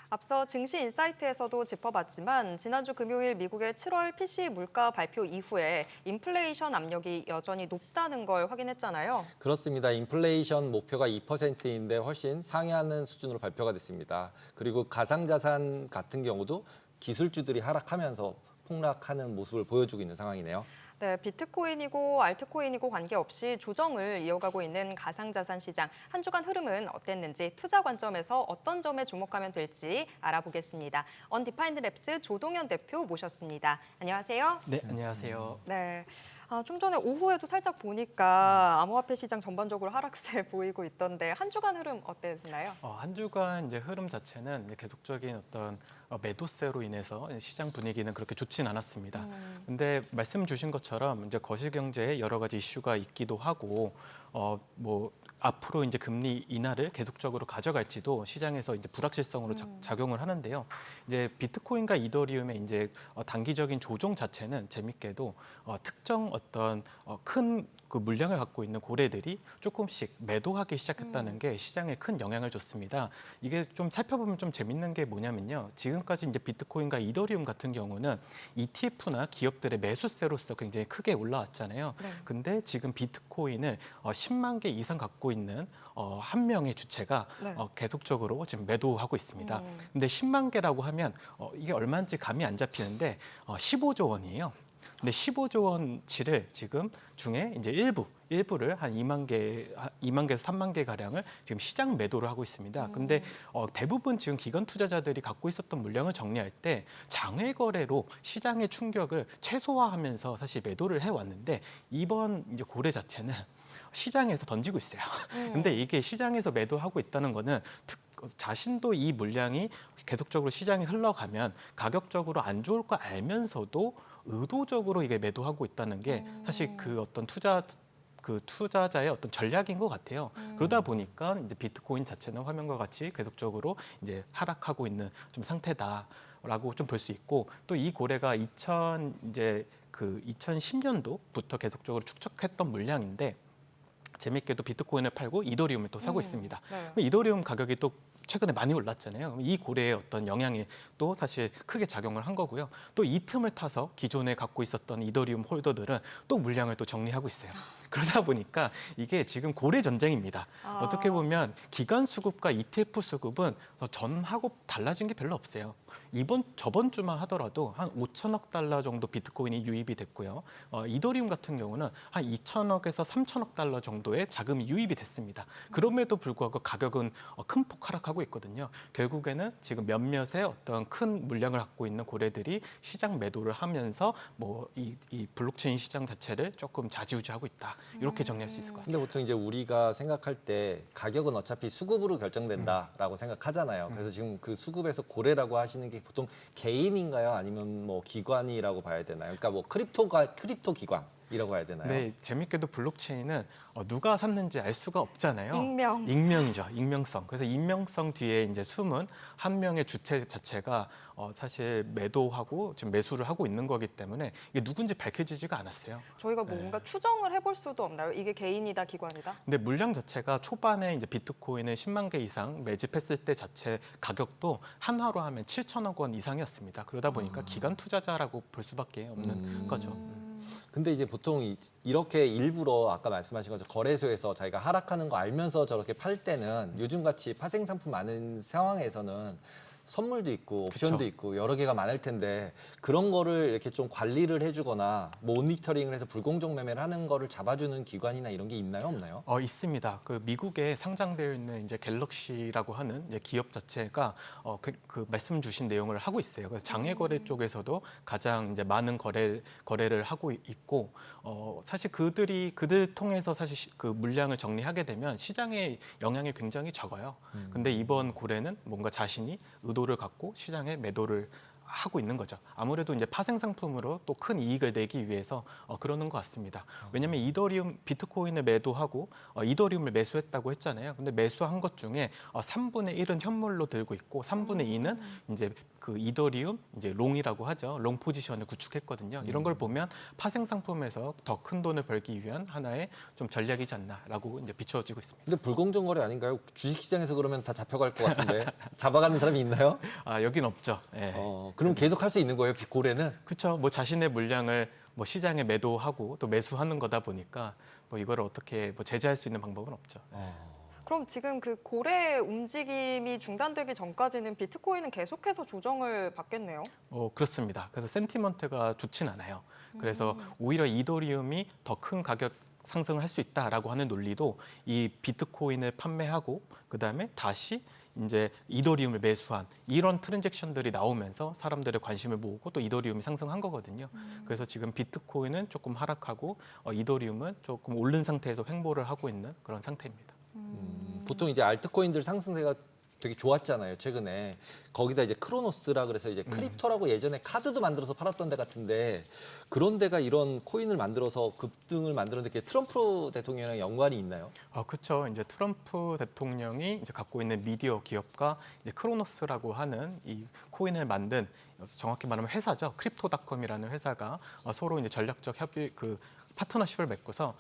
앞서 증시 인사이트에서도 짚어봤지만 지난주 금요일 미국의 7월 PC 물가 발표 이후에 인플레이션 압력이 여전히 높다는 걸 확인했잖아요. 그렇습니다. 인플레이션 목표가 2%인데 훨씬 상회하는 수준으로 발표가 됐습니다. 그리고 가상자산 같은 경우도 기술주들이 하락하면서 폭락하는 모습을 보여주고 있는 상황이네요. 네, 비트코인이고 알트코인이고 관계없이 조정을 이어가고 있는 가상자산 시장. 한 주간 흐름은 어땠는지 투자 관점에서 어떤 점에 주목하면 될지 알아보겠습니다. 언디파인드 랩스 조동현 대표 모셨습니다. 안녕하세요. 네, 안녕하세요. 네, 좀 전에 오후에도 살짝 보니까 암호화폐 시장 전반적으로 하락세 보이고 있던데 한 주간 흐름 어땠나요? 한 주간 이제 흐름 자체는 이제 계속적인 어떤 매도세로 인해서 시장 분위기는 그렇게 좋진 않았습니다. 근데 말씀 주신 것처럼 이제 거시경제에 여러 가지 이슈가 있기도 하고 뭐 앞으로 이제 금리 인하를 계속적으로 가져갈지도 시장에서 이제 불확실성으로 작용을 하는데요. 이제 비트코인과 이더리움의 이제 단기적인 조정 자체는 재밌게도 특정 어떤 큰 그 물량을 갖고 있는 고래들이 조금씩 매도하기 시작했다는 게 시장에 큰 영향을 줬습니다. 이게 좀 살펴보면 좀 재밌는 게 뭐냐면요. 지금까지 이제 비트코인과 이더리움 같은 경우는 ETF나 기업들의 매수세로서 굉장히 크게 올라왔잖아요. 네. 근데 지금 비트코인을 10만 개 이상 갖고 있는 한 명의 주체가 네. 계속적으로 지금 매도하고 있습니다. 근데 10만 개라고 하면 이게 얼마인지 감이 안 잡히는데 15조 원이에요. 근데 15조 원치를 지금 중에 이제 일부를 한 2만개에서 3만 개 가량을 지금 시장 매도를 하고 있습니다. 근데 대부분 지금 기관 투자자들이 갖고 있었던 물량을 정리할 때 장외 거래로 시장의 충격을 최소화하면서 사실 매도를 해왔는데 이번 이제 고래 자체는 시장에서 던지고 있어요. 근데 이게 시장에서 매도하고 있다는 거는 자신도 이 물량이 계속적으로 시장에 흘러가면 가격적으로 안 좋을 거 알면서도 의도적으로 이게 매도하고 있다는 게 사실 그 어떤 투자자의 어떤 전략인 것 같아요. 그러다 보니까 이제 비트코인 자체는 화면과 같이 계속적으로 이제 하락하고 있는 좀 상태다라고 좀 볼 수 있고 또 이 고래가 2010년도부터 계속적으로 축적했던 물량인데 재밌게도 비트코인을 팔고 이더리움을 또 사고 있습니다. 네. 이더리움 가격이 또 최근에 많이 올랐잖아요. 이 고래의 어떤 영향이 또 사실 크게 작용을 한 거고요. 또 이 틈을 타서 기존에 갖고 있었던 이더리움 홀더들은 또 물량을 또 정리하고 있어요. 그러다 보니까 이게 지금 고래 전쟁입니다. 어떻게 보면 기관 수급과 ETF 수급은 전하고 달라진 게 별로 없어요. 저번 주만 하더라도 한 5천억 달러 정도 비트코인이 유입이 됐고요. 이더리움 같은 경우는 한 2천억에서 3천억 달러 정도의 자금이 유입이 됐습니다. 그럼에도 불구하고 가격은 큰 폭 하락하고 있거든요. 결국에는 지금 몇몇의 어떤 큰 물량을 갖고 있는 고래들이 시장 매도를 하면서 뭐 이 블록체인 시장 자체를 조금 좌지우지하고 있다. 이렇게 정리할 수 있을 것 같습니다. 근데 보통 이제 우리가 생각할 때 가격은 어차피 수급으로 결정된다라고 생각하잖아요. 그래서 지금 그 수급에서 고래라고 하시는 게 보통 개인인가요? 아니면 뭐 기관이라고 봐야 되나요? 그러니까 뭐 크립토 기관이라고 해야 되나요? 네, 재밌게도 블록체인은 누가 샀는지 알 수가 없잖아요. 익명. 익명이죠, 익명성. 그래서 익명성 뒤에 이제 숨은 한 명의 주체 자체가 사실 매도하고 지금 매수를 하고 있는 거기 때문에 이게 누군지 밝혀지지가 않았어요. 저희가 뭔가 추정을 해볼 수도 없나요? 이게 개인이다, 기관이다? 근데 물량 자체가 초반에 이제 비트코인을 10만 개 이상 매집했을 때 자체 가격도 한화로 하면 7천억 원 이상이었습니다. 그러다 보니까 기관 투자자라고 볼 수밖에 없는 거죠. 근데 이제 보통 이렇게 일부러 아까 말씀하신 것처럼 거래소에서 자기가 하락하는 거 알면서 저렇게 팔 때는 요즘같이 파생 상품 많은 상황에서는 선물도 있고 옵션도 그쵸. 있고 여러 개가 많을 텐데 그런 거를 이렇게 좀 관리를 해주거나 모니터링을 해서 불공정 매매를 하는 거를 잡아주는 기관이나 이런 게 있나요, 없나요? 있습니다. 그 미국에 상장되어 있는 이제 갤럭시라고 하는 이제 기업 자체가 그 말씀 주신 내용을 하고 있어요. 그래서 장외 거래 쪽에서도 가장 이제 많은 거래를 하고 있고 사실 그들 통해서 사실 그 물량을 정리하게 되면 시장의 영향이 굉장히 적어요. 근데 이번 고래는 뭔가 자신이 의도를 갖고 시장에 매도를 하고 있는 거죠. 아무래도 이제 파생 상품으로 또 큰 이익을 내기 위해서 그러는 것 같습니다. 왜냐하면 비트코인을 매도하고 이더리움을 매수했다고 했잖아요. 근데 매수한 것 중에 3분의 1은 현물로 들고 있고 3분의 2는 이제 그 이더리움 이제 롱이라고 하죠. 롱 포지션을 구축했거든요. 이런 걸 보면 파생 상품에서 더 큰 돈을 벌기 위한 하나의 좀 전략이지 않나라고 이제 비추어지고 있습니다. 근데 불공정 거래 아닌가요? 주식시장에서 그러면 다 잡혀갈 것 같은데 잡아가는 사람이 있나요? 여긴 없죠. 예. 그럼 계속 할 수 있는 거예요, 고래는? 그렇죠. 뭐 자신의 물량을 뭐 시장에 매도하고 또 매수하는 거다 보니까 뭐 이거를 어떻게 뭐 제재할 수 있는 방법은 없죠. 그럼 지금 그 고래 움직임이 중단되기 전까지는 비트코인은 계속해서 조정을 받겠네요. 그렇습니다. 그래서 센티먼트가 좋진 않아요. 그래서 오히려 이더리움이 더 큰 가격 상승을 할 수 있다라고 하는 논리도 이 비트코인을 판매하고 그다음에 다시 이제 이더리움을 매수한 이런 트랜잭션들이 나오면서 사람들의 관심을 모으고 또 이더리움이 상승한 거거든요. 그래서 지금 비트코인은 조금 하락하고 이더리움은 조금 오른 상태에서 횡보를 하고 있는 그런 상태입니다. 보통 이제 알트코인들 상승세가 되게 좋았잖아요, 최근에. 거기다 이제 크로노스라 그래서 이제 크립토라고 예전에 카드도 만들어서 팔았던 데 같은데 그런 데가 이런 코인을 만들어서 급등을 만들었는데 그게 트럼프 대통령이랑 연관이 있나요? 그렇죠. 이제 트럼프 대통령이 이제 갖고 있는 미디어 기업과 이제 크로노스라고 하는 이 코인을 만든 정확히 말하면 회사죠. 크립토닷컴이라는 회사가 서로 이제 전략적 협의 파트너십을 맺고서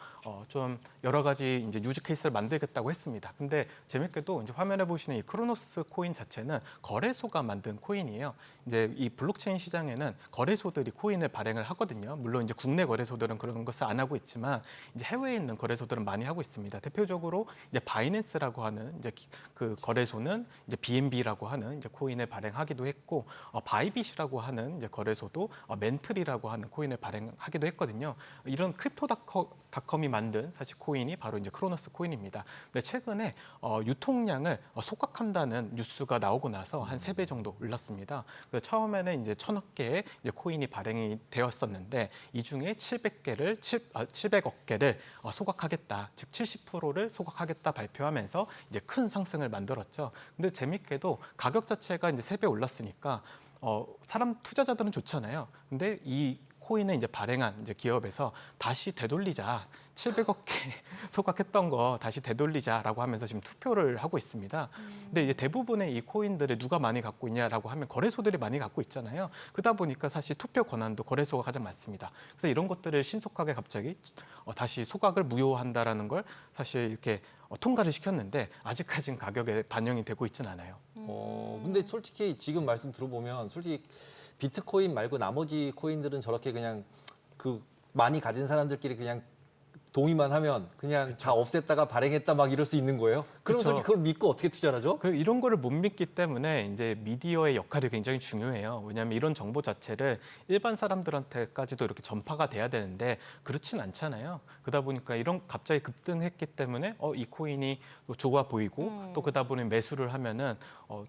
좀 여러 가지 이제 유즈 케이스를 만들겠다고 했습니다. 근데 재밌게도 이제 화면에 보시는 이 크로노스 코인 자체는 거래소가 만든 코인이에요. 이제 이 블록체인 시장에는 거래소들이 코인을 발행을 하거든요. 물론 이제 국내 거래소들은 그런 것을 안 하고 있지만 이제 해외에 있는 거래소들은 많이 하고 있습니다. 대표적으로 이제 바이낸스라고 하는 이제 그 거래소는 이제 BNB라고 하는 이제 코인을 발행하기도 했고 바이빗이라고 하는 이제 거래소도 멘틀이라고 하는 코인을 발행하기도 했거든요. 이런 크립토닷컴이 만든 사실 코인이 바로 이제 크로노스 코인입니다. 근데 최근에 유통량을 소각한다는 뉴스가 나오고 나서 한 3배 정도 올랐습니다. 그래서 처음에는 이제 1,000억 개의 이제 코인이 발행이 되었었는데 이 중에 700억 개를 소각하겠다, 즉 70%를 소각하겠다 발표하면서 이제 큰 상승을 만들었죠. 근데 재밌게도 가격 자체가 이제 3배 올랐으니까 사람 투자자들은 좋잖아요. 근데 이 코인을 이제 발행한 이제 기업에서 다시 되돌리자, 700억 개 소각했던 거 다시 되돌리자라고 하면서 지금 투표를 하고 있습니다. 근데 이제 대부분의 이 코인들을 누가 많이 갖고 있냐라고 하면 거래소들이 많이 갖고 있잖아요. 그러다 보니까 사실 투표 권한도 거래소가 가장 많습니다. 그래서 이런 것들을 신속하게 갑자기 다시 소각을 무효한다라는 걸 사실 이렇게 통과를 시켰는데 아직까지는 가격에 반영이 되고 있지는 않아요. 근데 솔직히 지금 말씀 들어보면 솔직히 비트코인 말고 나머지 코인들은 저렇게 그냥 많이 가진 사람들끼리 그냥 동의만 하면 그냥 다 없앴다가 발행했다 막 이럴 수 있는 거예요? 그럼 그쵸. 솔직히 그걸 믿고 어떻게 투자를 하죠? 이런 거를 못 믿기 때문에 이제 미디어의 역할이 굉장히 중요해요. 왜냐하면 이런 정보 자체를 일반 사람들한테까지도 이렇게 전파가 돼야 되는데 그렇진 않잖아요. 그러다 보니까 이런 갑자기 급등했기 때문에 이 코인이 좋아 보이고 또 그러다 보니 매수를 하면은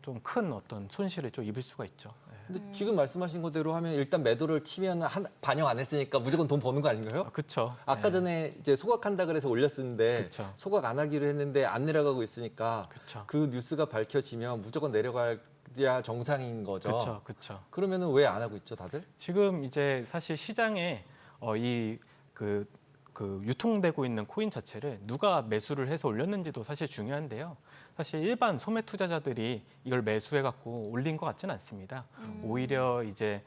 좀 큰 어떤 손실을 좀 입을 수가 있죠. 네. 근데 지금 말씀하신 거대로 하면 일단 매도를 치면 반영 안 했으니까 무조건 돈 버는 거 아닌가요? 그렇죠. 아까 전에 이제 소각한다 그래서 올렸었는데 그쵸. 소각 안 하기로 했는데 안 내려가고 있으니까 그쵸. 그 뉴스가 밝혀지면 무조건 내려가야 정상인 거죠. 그렇죠, 그렇죠. 그러면은 왜 안 하고 있죠, 다들? 지금 이제 사실 시장에 유통되고 있는 코인 자체를 누가 매수를 해서 올렸는지도 사실 중요한데요. 사실 일반 소매 투자자들이 이걸 매수해 갖고 올린 것 같지는 않습니다. 오히려 이제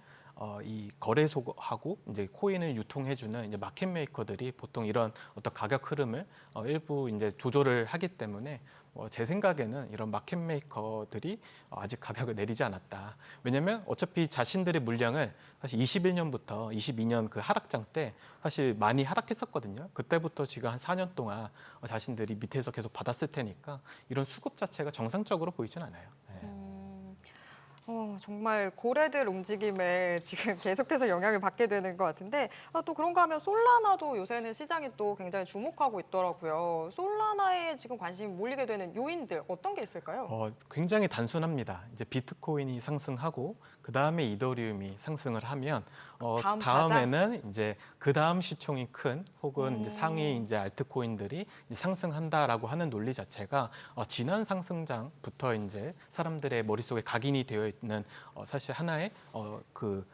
이 거래소하고 이제 코인을 유통해주는 이제 마켓 메이커들이 보통 이런 어떤 가격 흐름을 일부 이제 조절을 하기 때문에 제 생각에는 이런 마켓 메이커들이 아직 가격을 내리지 않았다. 왜냐하면 어차피 자신들의 물량을 사실 21년부터 22년 그 하락장 때 사실 많이 하락했었거든요. 그때부터 지금 한 4년 동안 자신들이 밑에서 계속 받았을 테니까 이런 수급 자체가 정상적으로 보이진 않아요. 네. 정말 고래들 움직임에 지금 계속해서 영향을 받게 되는 것 같은데 또 그런가 하면 솔라나도 요새는 시장이 또 굉장히 주목하고 있더라고요. 솔라나에 지금 관심이 몰리게 되는 요인들 어떤 게 있을까요? 굉장히 단순합니다. 이제 비트코인이 상승하고 그 다음에 이더리움이 상승을 하면 다음에는 이제 그 다음 시총이 큰 혹은 이제 상위 이제 알트코인들이 이제 상승한다라고 하는 논리 자체가 지난 상승장부터 이제 사람들의 머릿속에 각인이 되어 있는 사실 하나의 그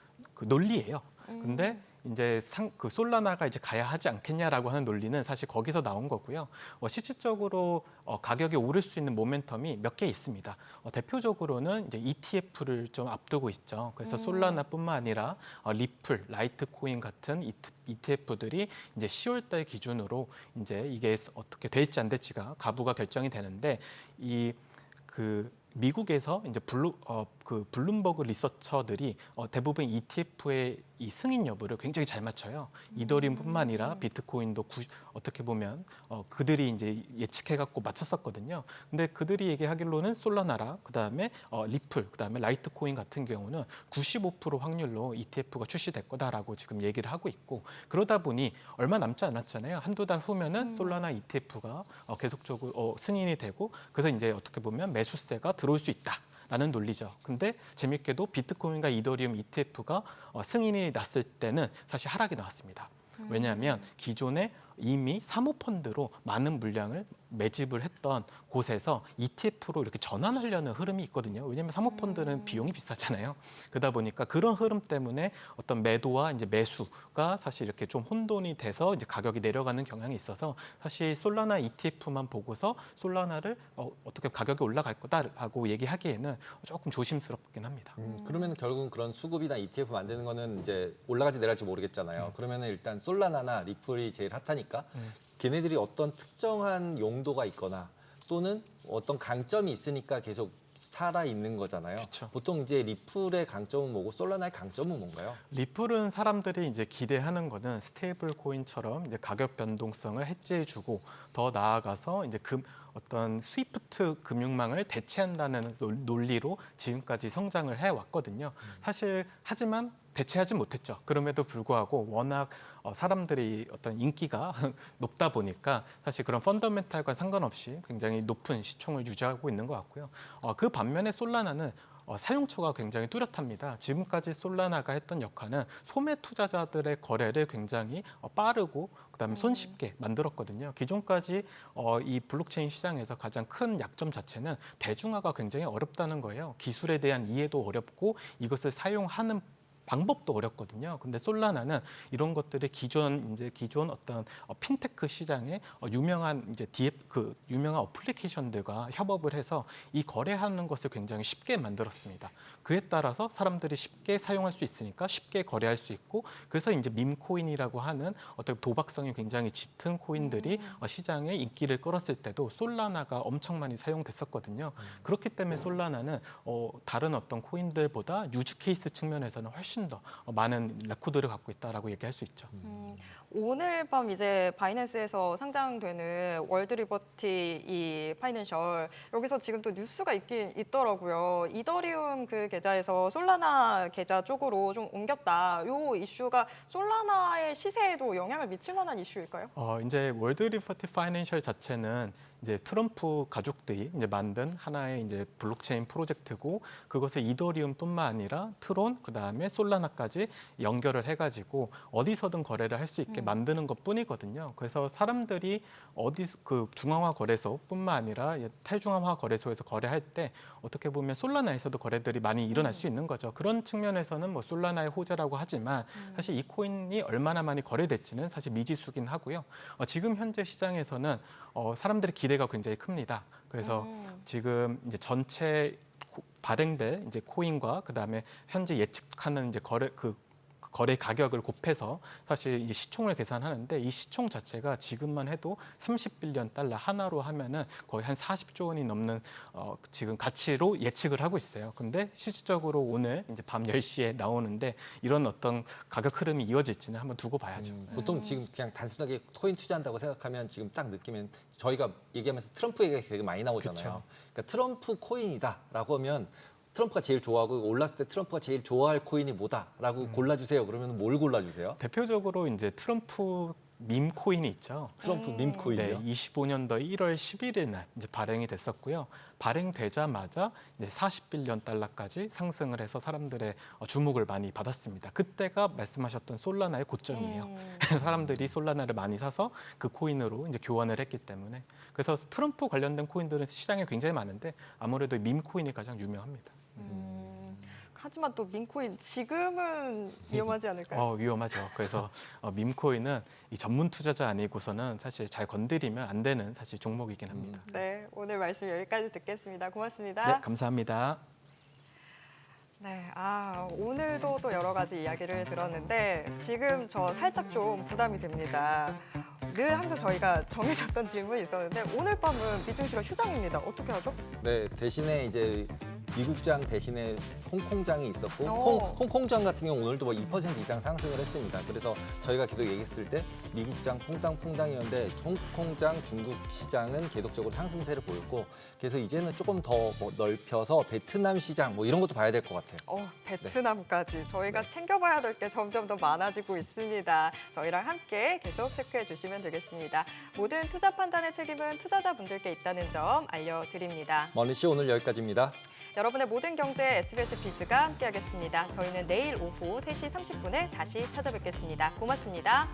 논리예요. 근데 이제 그 솔라나가 이제 가야 하지 않겠냐라고 하는 논리는 사실 거기서 나온 거고요. 실질적으로 가격이 오를 수 있는 모멘텀이 몇 개 있습니다. 대표적으로는 이제 ETF를 좀 앞두고 있죠. 그래서 솔라나뿐만 아니라 리플, 라이트코인 같은 ETF들이 이제 10월달 기준으로 이제 이게 어떻게 될지 안 될지가 가부가 결정이 되는데 미국에서 이제 블룸버그 리서처들이 대부분 ETF의 이 승인 여부를 굉장히 잘 맞춰요. 이더리움뿐만 아니라 비트코인도 어떻게 보면 그들이 이제 예측해갖고 맞췄었거든요. 근데 그들이 얘기하기로는 솔라나라, 그다음에 리플, 그다음에 라이트코인 같은 경우는 95% 확률로 ETF가 출시될 거다라고 지금 얘기를 하고 있고 그러다 보니 얼마 남지 않았잖아요. 한두 달 후면은 솔라나 ETF가 계속적으로 승인이 되고 그래서 이제 어떻게 보면 매수세가 들어올 수 있다. 라는 논리죠. 근데 재밌게도 비트코인과 이더리움 ETF가 승인이 났을 때는 사실 하락이 나왔습니다. 왜냐하면 기존에 이미 사모펀드로 많은 물량을 매집을 했던 곳에서 ETF로 이렇게 전환하려는 흐름이 있거든요. 왜냐하면 사모펀드는 비용이 비싸잖아요. 그러다 보니까 그런 흐름 때문에 어떤 매도와 이제 매수가 사실 이렇게 좀 혼돈이 돼서 이제 가격이 내려가는 경향이 있어서 사실 솔라나 ETF만 보고서 솔라나를 어떻게 가격이 올라갈 거다라고 얘기하기에는 조금 조심스럽긴 합니다. 그러면 결국은 그런 수급이나 ETF 만드는 거는 이제 올라갈지 내려갈지 모르겠잖아요. 그러면은 일단 솔라나나 리플이 제일 핫하니까 걔네들이 어떤 특정한 용도가 있거나 또는 어떤 강점이 있으니까 계속 살아 있는 거잖아요. 그쵸. 보통 이제 리플의 강점은 뭐고 솔라나의 강점은 뭔가요? 리플은 사람들이 이제 기대하는 거는 스테이블 코인처럼 이제 가격 변동성을 해지해주고 더 나아가서 이제 어떤 스위프트 금융망을 대체한다는 논리로 지금까지 성장을 해왔거든요. 사실 하지만 대체하지 못했죠. 그럼에도 불구하고 워낙 사람들이 어떤 인기가 높다 보니까 사실 그런 펀더멘탈과 상관없이 굉장히 높은 시총을 유지하고 있는 것 같고요. 그 반면에 솔라나는 사용처가 굉장히 뚜렷합니다. 지금까지 솔라나가 했던 역할은 소매 투자자들의 거래를 굉장히 빠르고 그다음에 손쉽게 만들었거든요. 기존까지 이 블록체인 시장에서 가장 큰 약점 자체는 대중화가 굉장히 어렵다는 거예요. 기술에 대한 이해도 어렵고 이것을 사용하는 방법도 어렵거든요. 근데 솔라나는 이런 것들이 기존 어떤 핀테크 시장의 유명한 이제 유명한 어플리케이션들과 협업을 해서 이 거래하는 것을 굉장히 쉽게 만들었습니다. 그에 따라서 사람들이 쉽게 사용할 수 있으니까 쉽게 거래할 수 있고 그래서 이제 밈코인이라고 하는 어떤 도박성이 굉장히 짙은 코인들이 시장에 인기를 끌었을 때도 솔라나가 엄청 많이 사용됐었거든요. 그렇기 때문에 솔라나는 다른 어떤 코인들보다 유즈 케이스 측면에서는 훨씬 더 많은 레코드를 갖고 있다라고 얘기할 수 있죠. 오늘 밤 이제 바이낸스에서 상장되는 월드 리버티 이 파이낸셜 여기서 지금 또 뉴스가 있긴 있더라고요. 이더리움 그 계좌에서 솔라나 계좌 쪽으로 좀 옮겼다. 요 이슈가 솔라나의 시세에도 영향을 미칠 만한 이슈일까요? 이제 월드 리버티 파이낸셜 자체는 이제 트럼프 가족들이 이제 만든 하나의 이제 블록체인 프로젝트고 그것을 이더리움뿐만 아니라 트론 그다음에 솔라나까지 연결을 해가지고 어디서든 거래를 할 수 있게 만드는 것뿐이거든요. 그래서 사람들이 그 중앙화 거래소뿐만 아니라 탈중앙화 거래소에서 거래할 때 어떻게 보면 솔라나에서도 거래들이 많이 일어날 수 있는 거죠. 그런 측면에서는 뭐 솔라나의 호재라고 하지만 사실 이 코인이 얼마나 많이 거래될지는 사실 미지수긴 하고요. 지금 현재 시장에서는 사람들의 기대가 굉장히 큽니다. 그래서 지금 이제 전체 발행될 이제 코인과 그다음에 현재 예측하는 이제 거래 가격을 곱해서 사실 이 시총을 계산하는데 이 시총 자체가 지금만 해도 30빌리언 달러 하나로 하면은 거의 한 40조 원이 넘는 지금 가치로 예측을 하고 있어요. 근데 실질적으로 오늘 이제 밤 10시에 나오는데 이런 어떤 가격 흐름이 이어질지는 한번 두고 봐야죠. 보통 지금 그냥 단순하게 코인 투자한다고 생각하면 지금 딱 느끼면 저희가 얘기하면서 트럼프 얘기가 되게 많이 나오잖아요. 그쵸. 그러니까 트럼프 코인이다라고 하면 트럼프가 제일 좋아하고 올랐을 때 트럼프가 제일 좋아할 코인이 뭐다라고 골라주세요. 그러면 뭘 골라주세요? 대표적으로 이제 트럼프 밈 코인이 있죠. 트럼프 밈 코인이요? 네, 25년도 1월 11일 날 이제 발행이 됐었고요. 발행되자마자 이제 40빌리언 달러까지 상승을 해서 사람들의 주목을 많이 받았습니다. 그때가 말씀하셨던 솔라나의 고점이에요. 사람들이 솔라나를 많이 사서 그 코인으로 이제 교환을 했기 때문에 그래서 트럼프 관련된 코인들은 시장에 굉장히 많은데 아무래도 밈 코인이 가장 유명합니다. 하지만 또 민코인 지금은 위험하지 않을까요? 위험하죠. 그래서 밈코인은 이 전문 투자자 아니고서는 사실 잘 건드리면 안 되는 사실 종목이긴 합니다. 네, 오늘 말씀 여기까지 듣겠습니다. 고맙습니다. 네, 감사합니다. 네, 오늘도 또 여러 가지 이야기를 들었는데 지금 저 살짝 좀 부담이 됩니다. 늘 항상 저희가 정해졌던 질문이 있었는데 오늘 밤은 미중 씨가 휴장입니다. 어떻게 하죠? 네, 대신에 이제 미국장 대신에 홍콩장이 있었고 오. 홍콩장 같은 경우 오늘도 뭐 2% 이상 상승을 했습니다. 그래서 저희가 계속 얘기했을 때 미국장 퐁당퐁당이었는데 홍콩장 중국 시장은 계속적으로 상승세를 보였고 그래서 이제는 조금 더 뭐 넓혀서 베트남 시장 뭐 이런 것도 봐야 될 것 같아요. 베트남까지 저희가 챙겨봐야 될 게 점점 더 많아지고 있습니다. 저희랑 함께 계속 체크해 주시면 되겠습니다. 모든 투자 판단의 책임은 투자자분들께 있다는 점 알려드립니다. 머니쇼 오늘 여기까지입니다. 여러분의 모든 경제 SBS 비즈가 함께하겠습니다. 저희는 내일 오후 3시 30분에 다시 찾아뵙겠습니다. 고맙습니다.